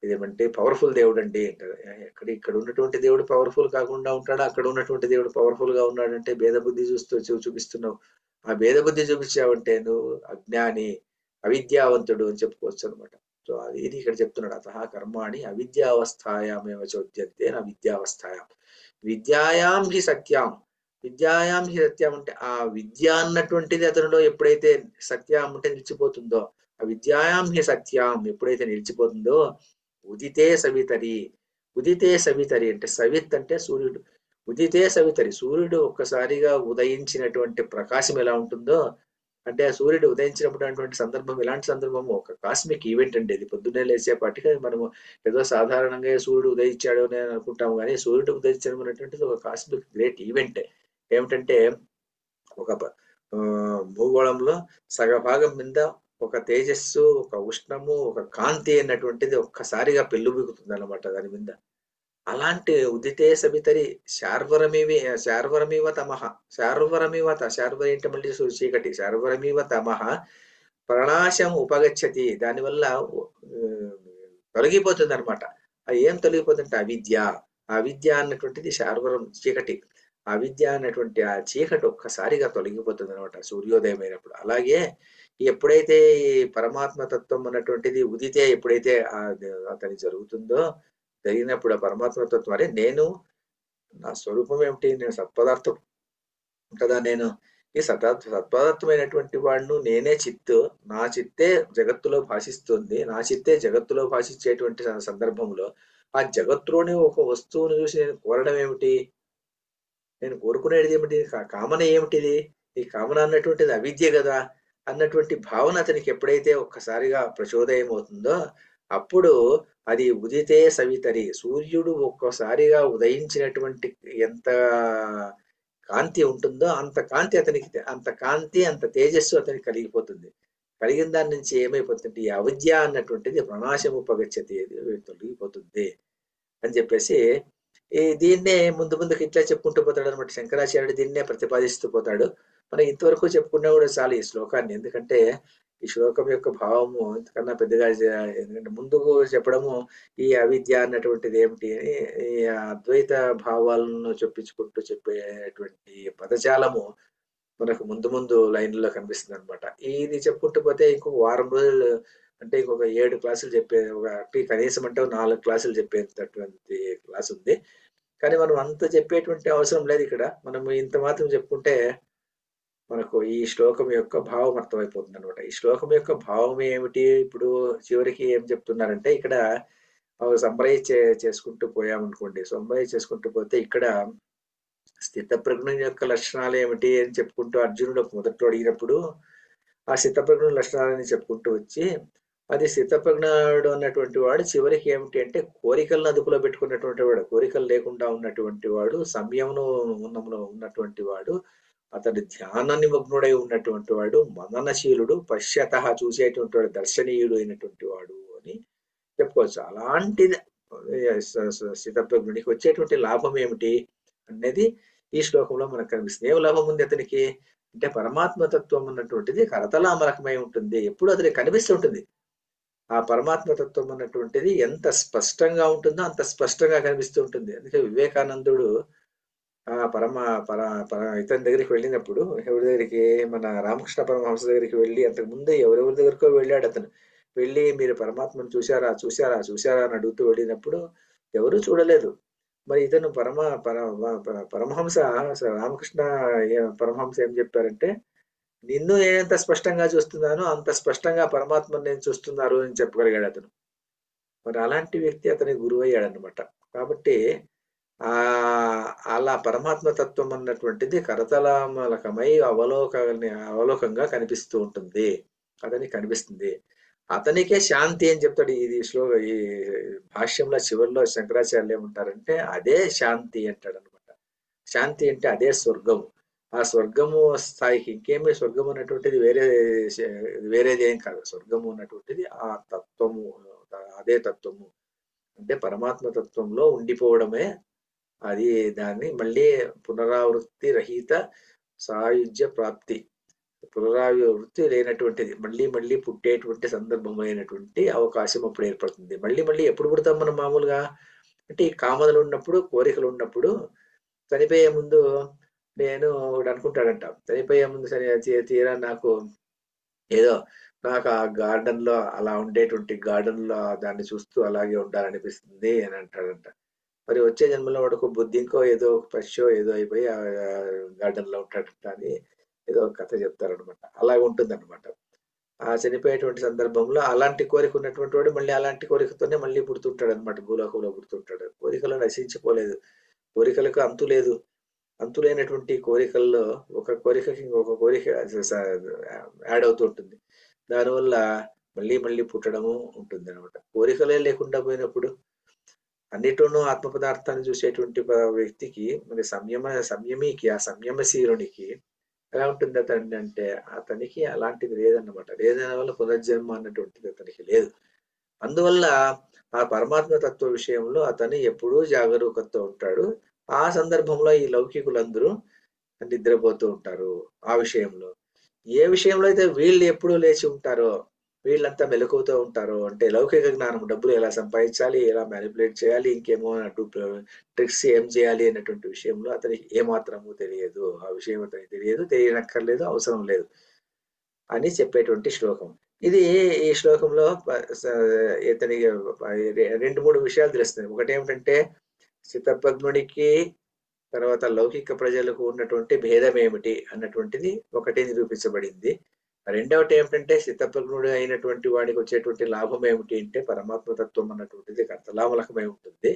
ఇదేమంటే పవర్ఫుల్ దేవుడు అండి అంటారు. ఇక్కడ ఉన్నటువంటి దేవుడు పవర్ఫుల్ కాకుండా ఉంటాడు, అక్కడ ఉన్నటువంటి దేవుడు పవర్ఫుల్ గా ఉన్నాడంటే భేద బుద్ధి చూపిస్తున్నావు. ఆ భేద బుద్ధి చూపించావంటే నువ్వు అజ్ఞాని, అవిద్యావంతుడు అని చెప్పుకోవచ్చు అనమాట. సో ఇది ఇక్కడ చెప్తున్నాడు. అతః కర్మాణి అవిద్యావస్థాయామేవ చోద్యంతే నా విద్యావస్థాయాం విద్యాయాం హి సత్యాం. విద్యాయాం హి సత్యం అంటే ఆ విద్య అన్నటువంటిది అతనిలో ఎప్పుడైతే సత్యం అంటే నిలిచిపోతుందో, ఆ విద్యాయాం హి సత్యం ఎప్పుడైతే నిలిచిపోతుందో ఉదితే సవితరి. ఉదితే సవితరి అంటే సవిత్ అంటే సూర్యుడు. ఉదితే సవితరి సూర్యుడు ఒక్కసారిగా ఉదయించినటువంటి ప్రకాశం ఎలా ఉంటుందో అంటే ఆ సూర్యుడు ఉదయించినప్పుడు అటువంటి సందర్భం, ఇలాంటి సందర్భం ఒక కాస్మిక్ ఈవెంట్ అండి ఇది. పొద్దున్నే లేచేపాటికి మనము ఏదో సాధారణంగా సూర్యుడు ఉదయించాడు అని అనుకుంటాము కానీ, సూర్యుడు ఉదయించడం అనేటువంటిది ఒక కాస్మిక్ గ్రేట్ ఈవెంట్. ఏమిటంటే ఒక భూగోళంలో సగభాగం మీద ఒక తేజస్సు, ఒక ఉష్ణము, ఒక కాంతి అన్నటువంటిది ఒక్కసారిగా పెల్లుబిగుతుందన్నమాట దాని మీద. అలాంటి ఉదితే సవితరి శార్వరమివ తమః. శార్వరి అంటే మళ్ళీ చీకటి. శార్వరమివ తమః ప్రణాశం ఉపగచ్చతి. దానివల్ల తొలగిపోతుందన్నమాట. అది ఏం తొలగిపోతుందంటే అవిద్య. అవిద్య అన్నటువంటిది శార్వరం చీకటి. అవిద్య అన్నటువంటి ఆ చీకటి ఒక్కసారిగా తొలగిపోతుందన్నమాట సూర్యోదయం అయినప్పుడు. అలాగే ఎప్పుడైతే ఈ పరమాత్మ తత్వం అన్నటువంటిది ఉదితే ఎప్పుడైతే అతని జరుగుతుందో, జరిగినప్పుడు ఆ పరమాత్మ తత్వం అరే నేను నా స్వరూపం ఏమిటి? నేను సత్పదార్థం కదా నేను. ఈ సత్పదార్థమైనటువంటి వాడును నేనే చిత్తు. నా చిత్తే జగత్తులో భాషిస్తుంది. నా చిత్తే జగత్తులో భాషించేటువంటి సందర్భంలో ఆ జగత్తులోని ఒక వస్తువును చూసి నేను కోరడం ఏమిటి? నేను కోరుకునేది ఏమిటి? కామన ఏమిటిది? ఈ కామన అన్నటువంటిది అవిద్య కదా అన్నటువంటి భావన అతనికి ఎప్పుడైతే ఒక్కసారిగా ప్రచోదయం అవుతుందో, అప్పుడు అది ఉదితే సవితరి. సూర్యుడు ఒక్కసారిగా ఉదయించినటువంటి ఎంత కాంతి ఉంటుందో అంత కాంతి అంత తేజస్సు అతనికి కలిగిపోతుంది. కలిగిన దాని నుంచి ఏమైపోతుంది? ఈ అవిద్య అన్నటువంటిది ప్రణాశముపగచ్చతి, తొలగిపోతుంది అని చెప్పేసి దీన్నే ముందు ముందుకు ఇట్లా చెప్పుకుంటూ పోతాడు అనమాట. శంకరాచార్యుడు దీన్నే ప్రతిపాదిస్తూ పోతాడు. మనం ఇంతవరకు చెప్పుకున్నా కూడా చాలు ఈ శ్లోకాన్ని. ఎందుకంటే ఈ శ్లోకం యొక్క భావము ఇంతకన్నా పెద్దగా ఎందుకంటే ముందుకు చెప్పడము ఈ అవిద్య అన్నటువంటిది ఏమిటి అని ఈ అద్వైత భావాలను చెప్పించుకుంటూ చెప్పేటువంటి పదజాలము మనకు ముందు ముందు లైన్లో కనిపిస్తుంది అనమాట. ఇది చెప్పుకుంటూ పోతే ఇంకొక వారం రోజులు అంటే ఇంకొక 7 క్లాసులు చెప్పే కనీసం అంటే 4 క్లాసులు చెప్పేటటువంటి క్లాస్ ఉంది. కానీ మనం అంత చెప్పేటువంటి అవసరం లేదు ఇక్కడ. మనం ఇంత మాత్రం చెప్పుకుంటే మనకు ఈ శ్లోకం యొక్క భావం అర్థమైపోతుంది అనమాట. ఈ శ్లోకం యొక్క భావం ఏమిటి? ఇప్పుడు చివరికి ఏం చెప్తున్నారంటే ఇక్కడ చేసుకుంటూ పోయామనుకోండి. చేసుకుంటూ పోతే ఇక్కడ స్థితప్రజ్ఞుని యొక్క లక్షణాలు ఏమిటి అని చెప్పుకుంటూ అర్జునుడు మొదట్లో అడిగినప్పుడు ఆ స్థితప్రజ్ఞుని లక్షణాలని చెప్పుకుంటూ వచ్చి అది స్థితప్రజ్ఞుడు అన్నటువంటి వాడు చివరికి ఏమిటి అంటే కోరికలను అదుపులో పెట్టుకున్నటువంటి వాడు, కోరికలు లేకుండా ఉన్నటువంటి వాడు, సంయమనంలో ఉన్నటువంటి వాడు, అతడు ధ్యాన నిమగ్నుడై ఉన్నటువంటి వాడు, మననశీలుడు, పశ్యత చూసేటువంటి వాడు, దర్శనీయుడు అయినటువంటి వాడు అని చెప్పుకోవచ్చు. అలాంటిది స్థితప్రజ్ఞుడికి వచ్చేటువంటి లాభం ఏమిటి అనేది ఈ శ్లోకంలో మనకు కనిపిస్తుంది. ఏం లాభం ఉంది అతనికి అంటే పరమాత్మతత్వం అన్నటువంటిది కరతలామలకమై ఉంటుంది. ఎప్పుడు అతనికి కనిపిస్తుంటుంది. ఆ పరమాత్మతత్వం అన్నటువంటిది ఎంత స్పష్టంగా ఉంటుందో అంత స్పష్టంగా కనిపిస్తూ ఉంటుంది. అందుకే వివేకానందుడు ఆ ఇతని దగ్గరికి వెళ్ళినప్పుడు ఎవరి దగ్గరికి మన రామకృష్ణ పరమహంస దగ్గరికి వెళ్ళి అంతకు ముందే ఎవరెవరి దగ్గరకో వెళ్ళాడు అతను. వెళ్ళి మీరు పరమాత్మను చూశారా అని అడుగుతూ వెళ్ళినప్పుడు ఎవరూ చూడలేదు. మరి ఇతను పరమహంస రామకృష్ణ పరమహంస ఏం చెప్పారంటే నిన్ను నేనెంత స్పష్టంగా చూస్తున్నానో అంత స్పష్టంగా పరమాత్మను నేను చూస్తున్నారు అని చెప్పగలిగాడు అతను. మరి అలాంటి వ్యక్తి అతనికి గురువు అయ్యాడు అనమాట. కాబట్టి అలా పరమాత్మ తత్వం అన్నటువంటిది కరతలామలకమై అవలోకంగా కనిపిస్తూ ఉంటుంది. అతనికి కనిపిస్తుంది. అతనికే శాంతి అని చెప్తాడు. ఈ భాష్యంలో చివరిలో శంకరాచార్యులు ఏమంటారంటే అదే శాంతి అంటాడు అనమాట. శాంతి అంటే అదే స్వర్గము. ఆ స్వర్గము స్థాయికి ఇంకేమీ స్వర్గము అన్నటువంటిది వేరేది ఏం కాదు. స్వర్గము అన్నటువంటిది ఆ తత్వము, అదే తత్వము అంటే పరమాత్మ తత్వంలో ఉండిపోవడమే. అది దాన్ని మళ్ళీ పునరావృత్తి రహిత సాయుజ్య ప్రాప్తి, పునరావృత్తి లేనటువంటిది మళ్ళీ మళ్ళీ పుట్టేటువంటి సందర్భమైనటువంటి అవకాశం అప్పుడు ఏర్పడుతుంది. మళ్ళీ ఎప్పుడు పుడతాం మనం మామూలుగా అంటే ఈ కామనలు ఉన్నప్పుడు, కోరికలు ఉన్నప్పుడు చనిపోయే ముందు నేను ఒకటి అనుకుంటాడంట. చనిపోయే ముందు తీరా నాకు ఏదో నాకు ఆ గార్డెన్ లో అలా ఉండేటువంటి గార్డెన్ లో దాన్ని చూస్తూ అలాగే ఉండాలనిపిస్తుంది అని అంటాడంట. మరి వచ్చే జన్మలో వాడుకు బుద్ధింకో ఏదో పశో ఏదో అయిపోయి ఆ గార్డెన్ లో ఉంటాడంట అని ఏదో కథ చెప్తారనమాట. అలాగ ఉంటుంది అనమాట. ఆ చనిపోయేటువంటి సందర్భంలో అలాంటి కోరిక ఉన్నటువంటి వాడు మళ్ళీ అలాంటి కోరికతోనే మళ్ళీ పుడుతుంటాడు అనమాట. భూలోకంలో పుడుతుంటాడు. కోరికలు నశించిపోలేదు, కోరికలకు అంతు లేదు. అంతులేనటువంటి కోరికల్లో ఒక కోరికకి ఇంకొక కోరిక యాడ్ అవుతూ ఉంటుంది. దానివల్ల మళ్ళీ మళ్ళీ పుట్టడము ఉంటుంది అనమాట. కోరికలే లేకుండా పోయినప్పుడు అన్నిట్లోనూ ఆత్మ పదార్థాన్ని చూసేటువంటి వ్యక్తికి మరి సంయమికి ఆ సంయమశీలునికి ఎలా ఉంటుంది అతన్ని అంటే అతనికి అలాంటిది లేదన్నమాట. లేదన్న వల్ల పునర్జన్మ అన్నటువంటిది అతనికి లేదు. అందువల్ల ఆ పరమాత్మ తత్వ విషయంలో అతను ఎప్పుడూ జాగరూకతతో ఉంటాడు. ఆ సందర్భంలో ఈ లౌకికులందరూ నిద్రపోతూ ఉంటారు ఆ విషయంలో. ఏ విషయంలో అయితే వీళ్ళు ఎప్పుడూ లేచి ఉంటారో, వీళ్ళంతా మెలకువతో ఉంటారో, అంటే లౌకిక జ్ఞానం డబ్బులు ఎలా సంపాదించాలి, ఎలా మ్యానిపులేట్ చేయాలి, ఇంకేమో ట్రిక్స్ ఏం చేయాలి అన్నటువంటి విషయంలో అతనికి ఏమాత్రము తెలియదు. ఆ విషయం అతనికి తెలియదు, తెలియనక్కర్లేదు, అవసరం లేదు అని చెప్పేటువంటి శ్లోకం. ఇది ఈ శ్లోకంలో ఇతనికి 2, 3 విషయాలు తెలుస్తుంది. ఒకటేమిటంటే స్థితప్రజ్ఞుడికి తర్వాత లౌకిక ప్రజలకు ఉన్నటువంటి భేదం ఏమిటి అన్నటువంటిది ఒకటి నిరూపించబడింది. రెండవటి ఏమిటంటే స్థితప్రజ్ఞుడు అయినటువంటి వాడికి వచ్చేటువంటి లాభం ఏమిటి అంటే పరమాత్మ తత్వం అన్నటువంటిది కర్తలామలకమై ఉంటుంది.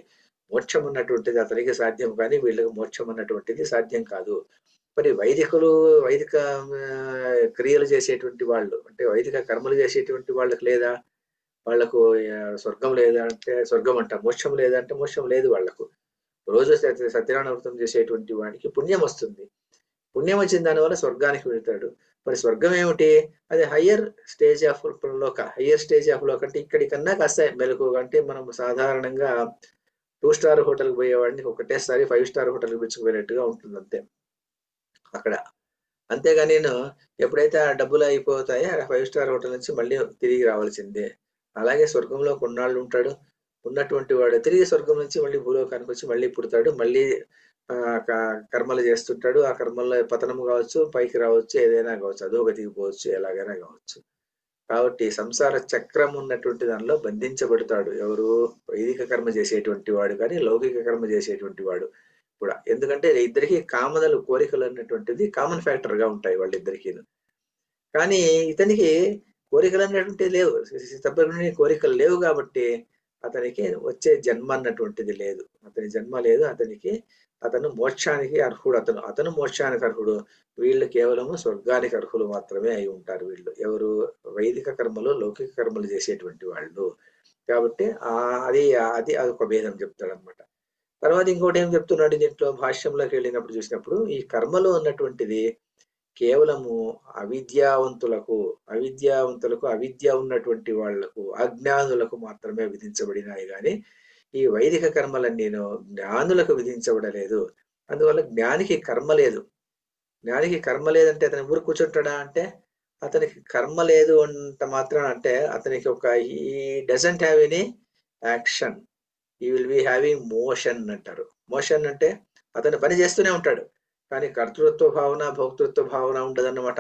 మోక్షం అన్నటువంటిది అతనికి సాధ్యం కానీ వీళ్ళకి మోక్షం అన్నటువంటిది సాధ్యం కాదు. మరి వైదిక క్రియలు చేసేటువంటి వాళ్ళు అంటే వైదిక కర్మలు చేసేటువంటి వాళ్ళకి లేదా? వాళ్ళకు స్వర్గం లేదా అంటే స్వర్గం అంట, మోక్షం లేదా అంటే మోక్షం లేదు వాళ్ళకు. రోజు సత్యనారాయణ వ్రతం చేసేటువంటి వాడికి పుణ్యం వస్తుంది. పుణ్యం వచ్చిన దానివల్ల స్వర్గానికి వెళ్తాడు. మరి స్వర్గం ఏమిటి? అది హయ్యర్ స్టేజ్ ఆఫ్ లోక. హయ్యర్ స్టేజ్ ఆఫ్ లోక అంటే ఇక్కడి కన్నా కాస్త మెలకు. అంటే మనం సాధారణంగా 2 స్టార్ హోటల్కి పోయేవాడిని ఒకటేసారి 5 స్టార్ హోటల్కి పిలుచుకుపోయినట్టుగా ఉంటుంది అంతే అక్కడ. అంతేగా నేను ఎప్పుడైతే ఆ డబ్బులు అయిపోతాయో ఆ 5 స్టార్ హోటల్ నుంచి మళ్ళీ తిరిగి రావాల్సిందే. అలాగే స్వర్గంలో కొన్నాళ్ళు ఉంటాడు. ఉన్నటువంటి వాడు తిరిగి స్వర్గం నుంచి మళ్ళీ భూలోకానికి వచ్చి మళ్ళీ పుడతాడు. మళ్ళీ కర్మలు చేస్తుంటాడు. ఆ కర్మల్లో పతనము కావచ్చు, పైకి రావచ్చు, ఏదైనా కావచ్చు, అధోగతికి పోవచ్చు, ఎలాగైనా కావచ్చు. కాబట్టి సంసార చక్రం ఉన్నటువంటి దానిలో బంధించబడతాడు. ఎవరు? వైదిక కర్మ చేసేటువంటి వాడు కానీ లౌకిక కర్మ చేసేటువంటి వాడు కూడా. ఎందుకంటే ఇద్దరికి కామనలు, కోరికలు అన్నటువంటిది కామన్ ఫ్యాక్టర్ గా ఉంటాయి వాళ్ళిద్దరికీ. కానీ ఇతనికి కోరికలు అనేటువంటిది లేవు. స్థితప్రజ్ఞుని కోరికలు లేవు కాబట్టి అతనికి వచ్చే జన్మ అన్నటువంటిది లేదు. అతని జన్మ లేదు. అతను మోక్షానికి అర్హుడు. అతను మోక్షానికి అర్హుడు. వీళ్ళు కేవలము స్వర్గానికి అర్హులు మాత్రమే అయి ఉంటారు వీళ్ళు. ఎవరు? వైదిక కర్మలు, లౌకిక కర్మలు చేసేటువంటి వాళ్ళు. కాబట్టి అది అది అదొక భేదం చెప్తాడు అనమాట. తర్వాత ఇంకోటి ఏం చెప్తున్నాడు దీంట్లో భాష్యంలోకి వెళ్ళినప్పుడు చూసినప్పుడు ఈ కర్మలు అన్నటువంటిది కేవలము అవిద్య ఉన్నటువంటి వాళ్లకు, అజ్ఞానులకు మాత్రమే విధించబడినాయి కానీ ఈ వైదిక కర్మలన్నీను జ్ఞానులకు విధించబడలేదు. అందువల్ల జ్ఞానికి కర్మ లేదు. జ్ఞానికి కర్మ లేదంటే అతని ఊరు కూర్చుంటాడా అంటే అతనికి కర్మ లేదు అంత మాత్రం అంటే అతనికి ఈ డజంట్ హ్యావ్ ఎనీ యాక్షన్. ఈ విల్ బి హ్యావింగ్ మోషన్ అంటారు. మోషన్ అంటే అతను పని చేస్తూనే ఉంటాడు కానీ కర్తృత్వ భావన, భోక్తృత్వ భావన ఉండదన్నమాట.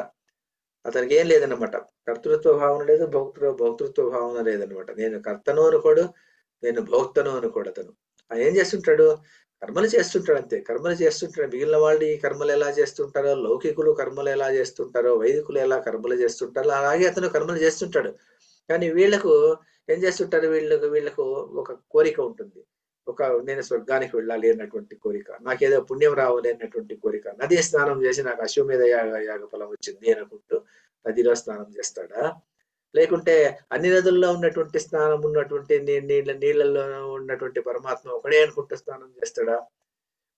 అతనికి ఏం లేదన్నమాట. కర్తృత్వ భావన లేదు, భోక్తృత్వ భావన లేదన్నమాట. నేను కర్తను అనుకోడు, నేను భోక్తను అనుకోడు. అతను ఏం చేస్తుంటాడు? కర్మలు చేస్తుంటాడు అంతే. కర్మలు చేస్తుంటాడు. మిగిలిన వాళ్ళు ఈ కర్మలు ఎలా చేస్తుంటారో, లౌకికులు కర్మలు ఎలా చేస్తుంటారో, వైదికులు ఎలా కర్మలు చేస్తుంటారో అలాగే అతను కర్మలు చేస్తుంటాడు. కానీ వీళ్లకు ఏం చేస్తుంటారు? వీళ్ళకు ఒక కోరిక ఉంటుంది. నేను స్వర్గానికి వెళ్ళాలి అన్నటువంటి కోరిక, నాకేదో పుణ్యం రావాలి అన్నటువంటి కోరిక. నది స్నానం చేసి నాకు అశ్వమేధ యాగ ఫలం వచ్చింది అనుకుంటూ నదిలో స్నానం చేస్తాడా? లేకుంటే అన్ని నదుల్లో ఉన్నటువంటి స్నానం ఉన్నటువంటి నీళ్ళల్లో ఉన్నటువంటి పరమాత్మ ఒకడే అనుకుంటూ స్నానం చేస్తాడా?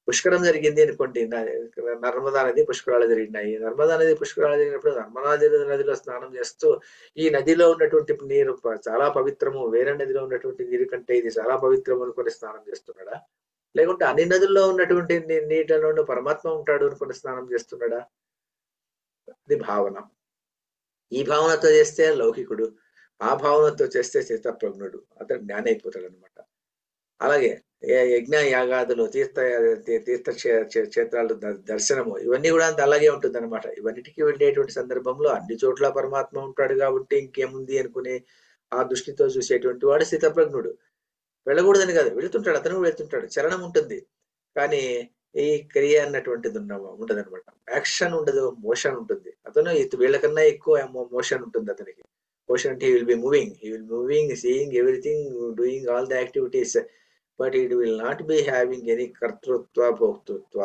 పుష్కరం జరిగింది అనుకోండి, నర్మదా నది పుష్కరాలు జరిగినాయి. నర్మదా నది పుష్కరాలు జరిగినప్పుడు నర్మదా నదిలో స్నానం చేస్తూ ఈ నదిలో ఉన్నటువంటి నీరు చాలా పవిత్రము, వేరే నదిలో ఉన్నటువంటి నీరు కంటే ఇది చాలా పవిత్రము అనుకుని స్నానం చేస్తున్నాడా? లేకుంటే అన్ని నదుల్లో ఉన్నటువంటి నీటిలోనూ పరమాత్మ ఉంటాడు అనుకుని స్నానం చేస్తున్నాడా? అది భావన. ఈ భావనతో చేస్తే లౌకికుడు, ఆ భావనతో చేస్తే స్థితప్రజ్ఞుడు. అతను జ్ఞాని అయిపోతాడు అనమాట. అలాగే యజ్ఞ యాగాదులు, తీర్థ క్షేత్రాలు దర్శనము ఇవన్నీ కూడా అంత అలాగే ఉంటుంది అనమాట. ఇవన్నిటికీ వెళ్ళేటువంటి సందర్భంలో అన్ని చోట్ల పరమాత్మ ఉంటాడు కాబట్టి ఇంకేముంది అనుకునే ఆ దృష్టితో చూసేటువంటి వాడు స్థితప్రజ్ఞుడు. వెళ్ళకూడదని కాదు, వెళ్తుంటాడు, అతను వెళ్తుంటాడు, చలనం ఉంటుంది. కానీ ఈ క్రియ అన్నటువంటిది ఉండదన్నమాట. యాక్షన్ ఉండదు, మోషన్ ఉంటుంది. అతను వీళ్ళకన్నా ఎక్కువ మోషన్ ఉంటుంది అతనికి. మోషన్ అంటే he will be moving, seeing everything, doing all the activities, but it will not be having any కర్తృత్వ, భోక్తృత్వ.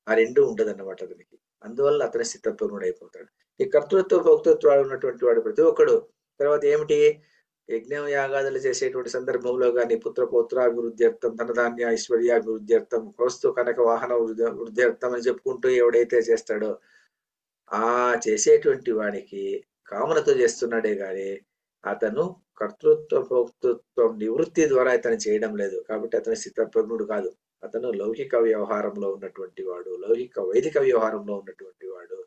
ఆ రెండు ఉండదన్నమాట అతనికి. అందువల్ల అతను స్థితప్రజ్ఞుడు అయిపోతాడు. ఈ కర్తృత్వ భోక్తృత్వాలు ఉన్నటువంటి వాడు ప్రతి ఒక్కడు తర్వాత ఏమిటి యజ్ఞం యాగాదులు చేసేటువంటి సందర్భంలో కానీ పుత్ర పౌత్రాభివృద్ధ్యర్థం ధనధాన్య ఐశ్వర్యాభివృద్ధ్యర్థం కోస్తు కనక వాహన వృద్ధ్యర్థం అని చెప్పుకుంటూ ఎవడైతే చేస్తాడో ఆ చేసేటువంటి వానికి కామనతో చేస్తున్నాడే గాని అతను కర్తృత్వ భోక్తృత్వం నివృత్తి ద్వారా అతను చేయడం లేదు. కాబట్టి అతను స్థితప్రజ్ఞుడు కాదు. అతను లౌకిక వ్యవహారంలో ఉన్నటువంటి వాడు, లౌకిక వైదిక వ్యవహారంలో ఉన్నటువంటి వాడు.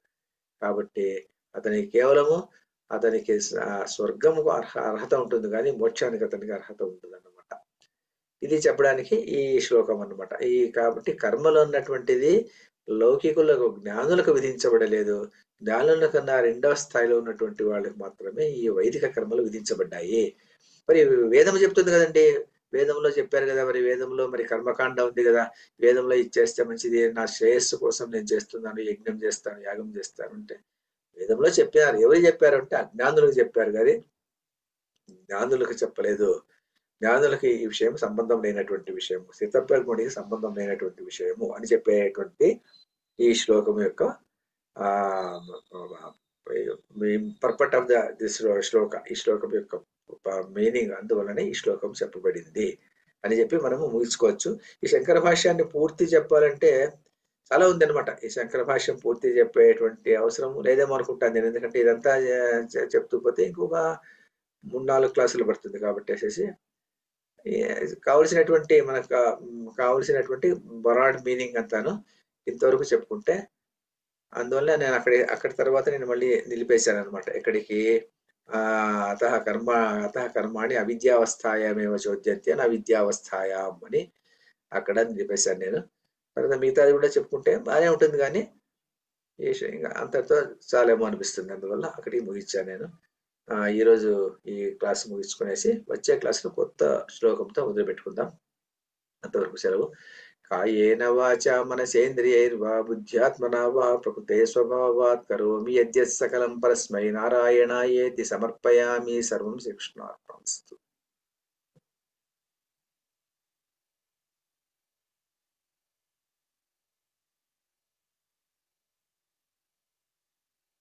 కాబట్టి అతనికి కేవలము అతనికి స్వర్గముకు అర్హత ఉంటుంది కానీ మోక్షానికి అతనికి అర్హత ఉంటుంది అన్నమాట. ఇది చెప్పడానికి ఈ శ్లోకం అన్నమాట. కాబట్టి కర్మలో ఉన్నటువంటిది లౌకికులకు జ్ఞానులకు విధించబడలేదు. జ్ఞానుల కన్నా రెండవ స్థాయిలో ఉన్నటువంటి వాళ్ళకి మాత్రమే ఈ వైదిక కర్మలు విధించబడ్డాయి. మరి వేదం చెప్తుంది కదండి, వేదంలో చెప్పారు కదా, మరి వేదంలో మరి కర్మకాండ ఉంది కదా, వేదంలో ఇది చేస్తే మంచిది, నా శ్రేయస్సు కోసం నేను చేస్తున్నాను, యజ్ఞం చేస్తాను, యాగం చేస్తాను అంటే వేదంలో చెప్పారు. ఎవరు చెప్పారు అంటే అజ్ఞానులకు చెప్పారు కానీ జ్ఞానులకు చెప్పలేదు. జ్ఞానులకి ఈ విషయం సంబంధం లేనటువంటి విషయము, స్థితప్రజ్ఞుడికి సంబంధం లేనటువంటి విషయము అని చెప్పేటువంటి ఈ శ్లోకం యొక్క పర్పట్ ఆఫ్ దిస్ శ్లోక, ఈ శ్లోకం యొక్క మీనింగ్ అందువలనే ఈ శ్లోకం చెప్పబడింది అని చెప్పి మనము ముగించుకోవచ్చు. ఈ శంకర భాష్యాన్ని పూర్తి చెప్పాలంటే చాలా ఉంది అనమాట. ఈ శంకర భాష్యం పూర్తి చెప్పేటువంటి అవసరం లేదేమో అనుకుంటాను నేను, ఎందుకంటే ఇదంతా చెప్తూ పోతే ఇంకొక 3-4 క్లాసులు పడుతుంది. కాబట్టి కావలసినటువంటి మనకు కావలసినటువంటి బరాడ్ మీనింగ్ అంతాను ఇంతవరకు చెప్పుకుంటే, అందువల్ల నేను అక్కడి తర్వాత నేను మళ్ళీ నిలిపేశాను అనమాట. ఎక్కడికి అతః కర్మాణి అవిద్యావస్థాయామేవ చోద్యంతి అని అవిద్యావస్థాయాం అని అక్కడ నిలిపేశాను నేను. తర్వాత మిగతాది కూడా చెప్పుకుంటే బాగానే ఉంటుంది కానీ ఇంకా అంతటితో చాలేమో అనిపిస్తుంది. అందువల్ల అక్కడికి ముగించాను నేను. ఈరోజు ఈ క్లాస్ ముగించుకునేసి వచ్చే క్లాసులో కొత్త శ్లోకంతో మొదలుపెట్టుకుందాం. అంతవరకు సెలవు. కాయేన వాచా మనసేంద్రియైర్వా బుద్ధ్యాత్మనా వా ప్రకృతే స్వభావాత్ కరోమి యద్యత్ సకలం పరస్మై నారాయణాయేతి సమర్పయామి. సర్వం శ్రీకృష్ణార్పణమస్తు.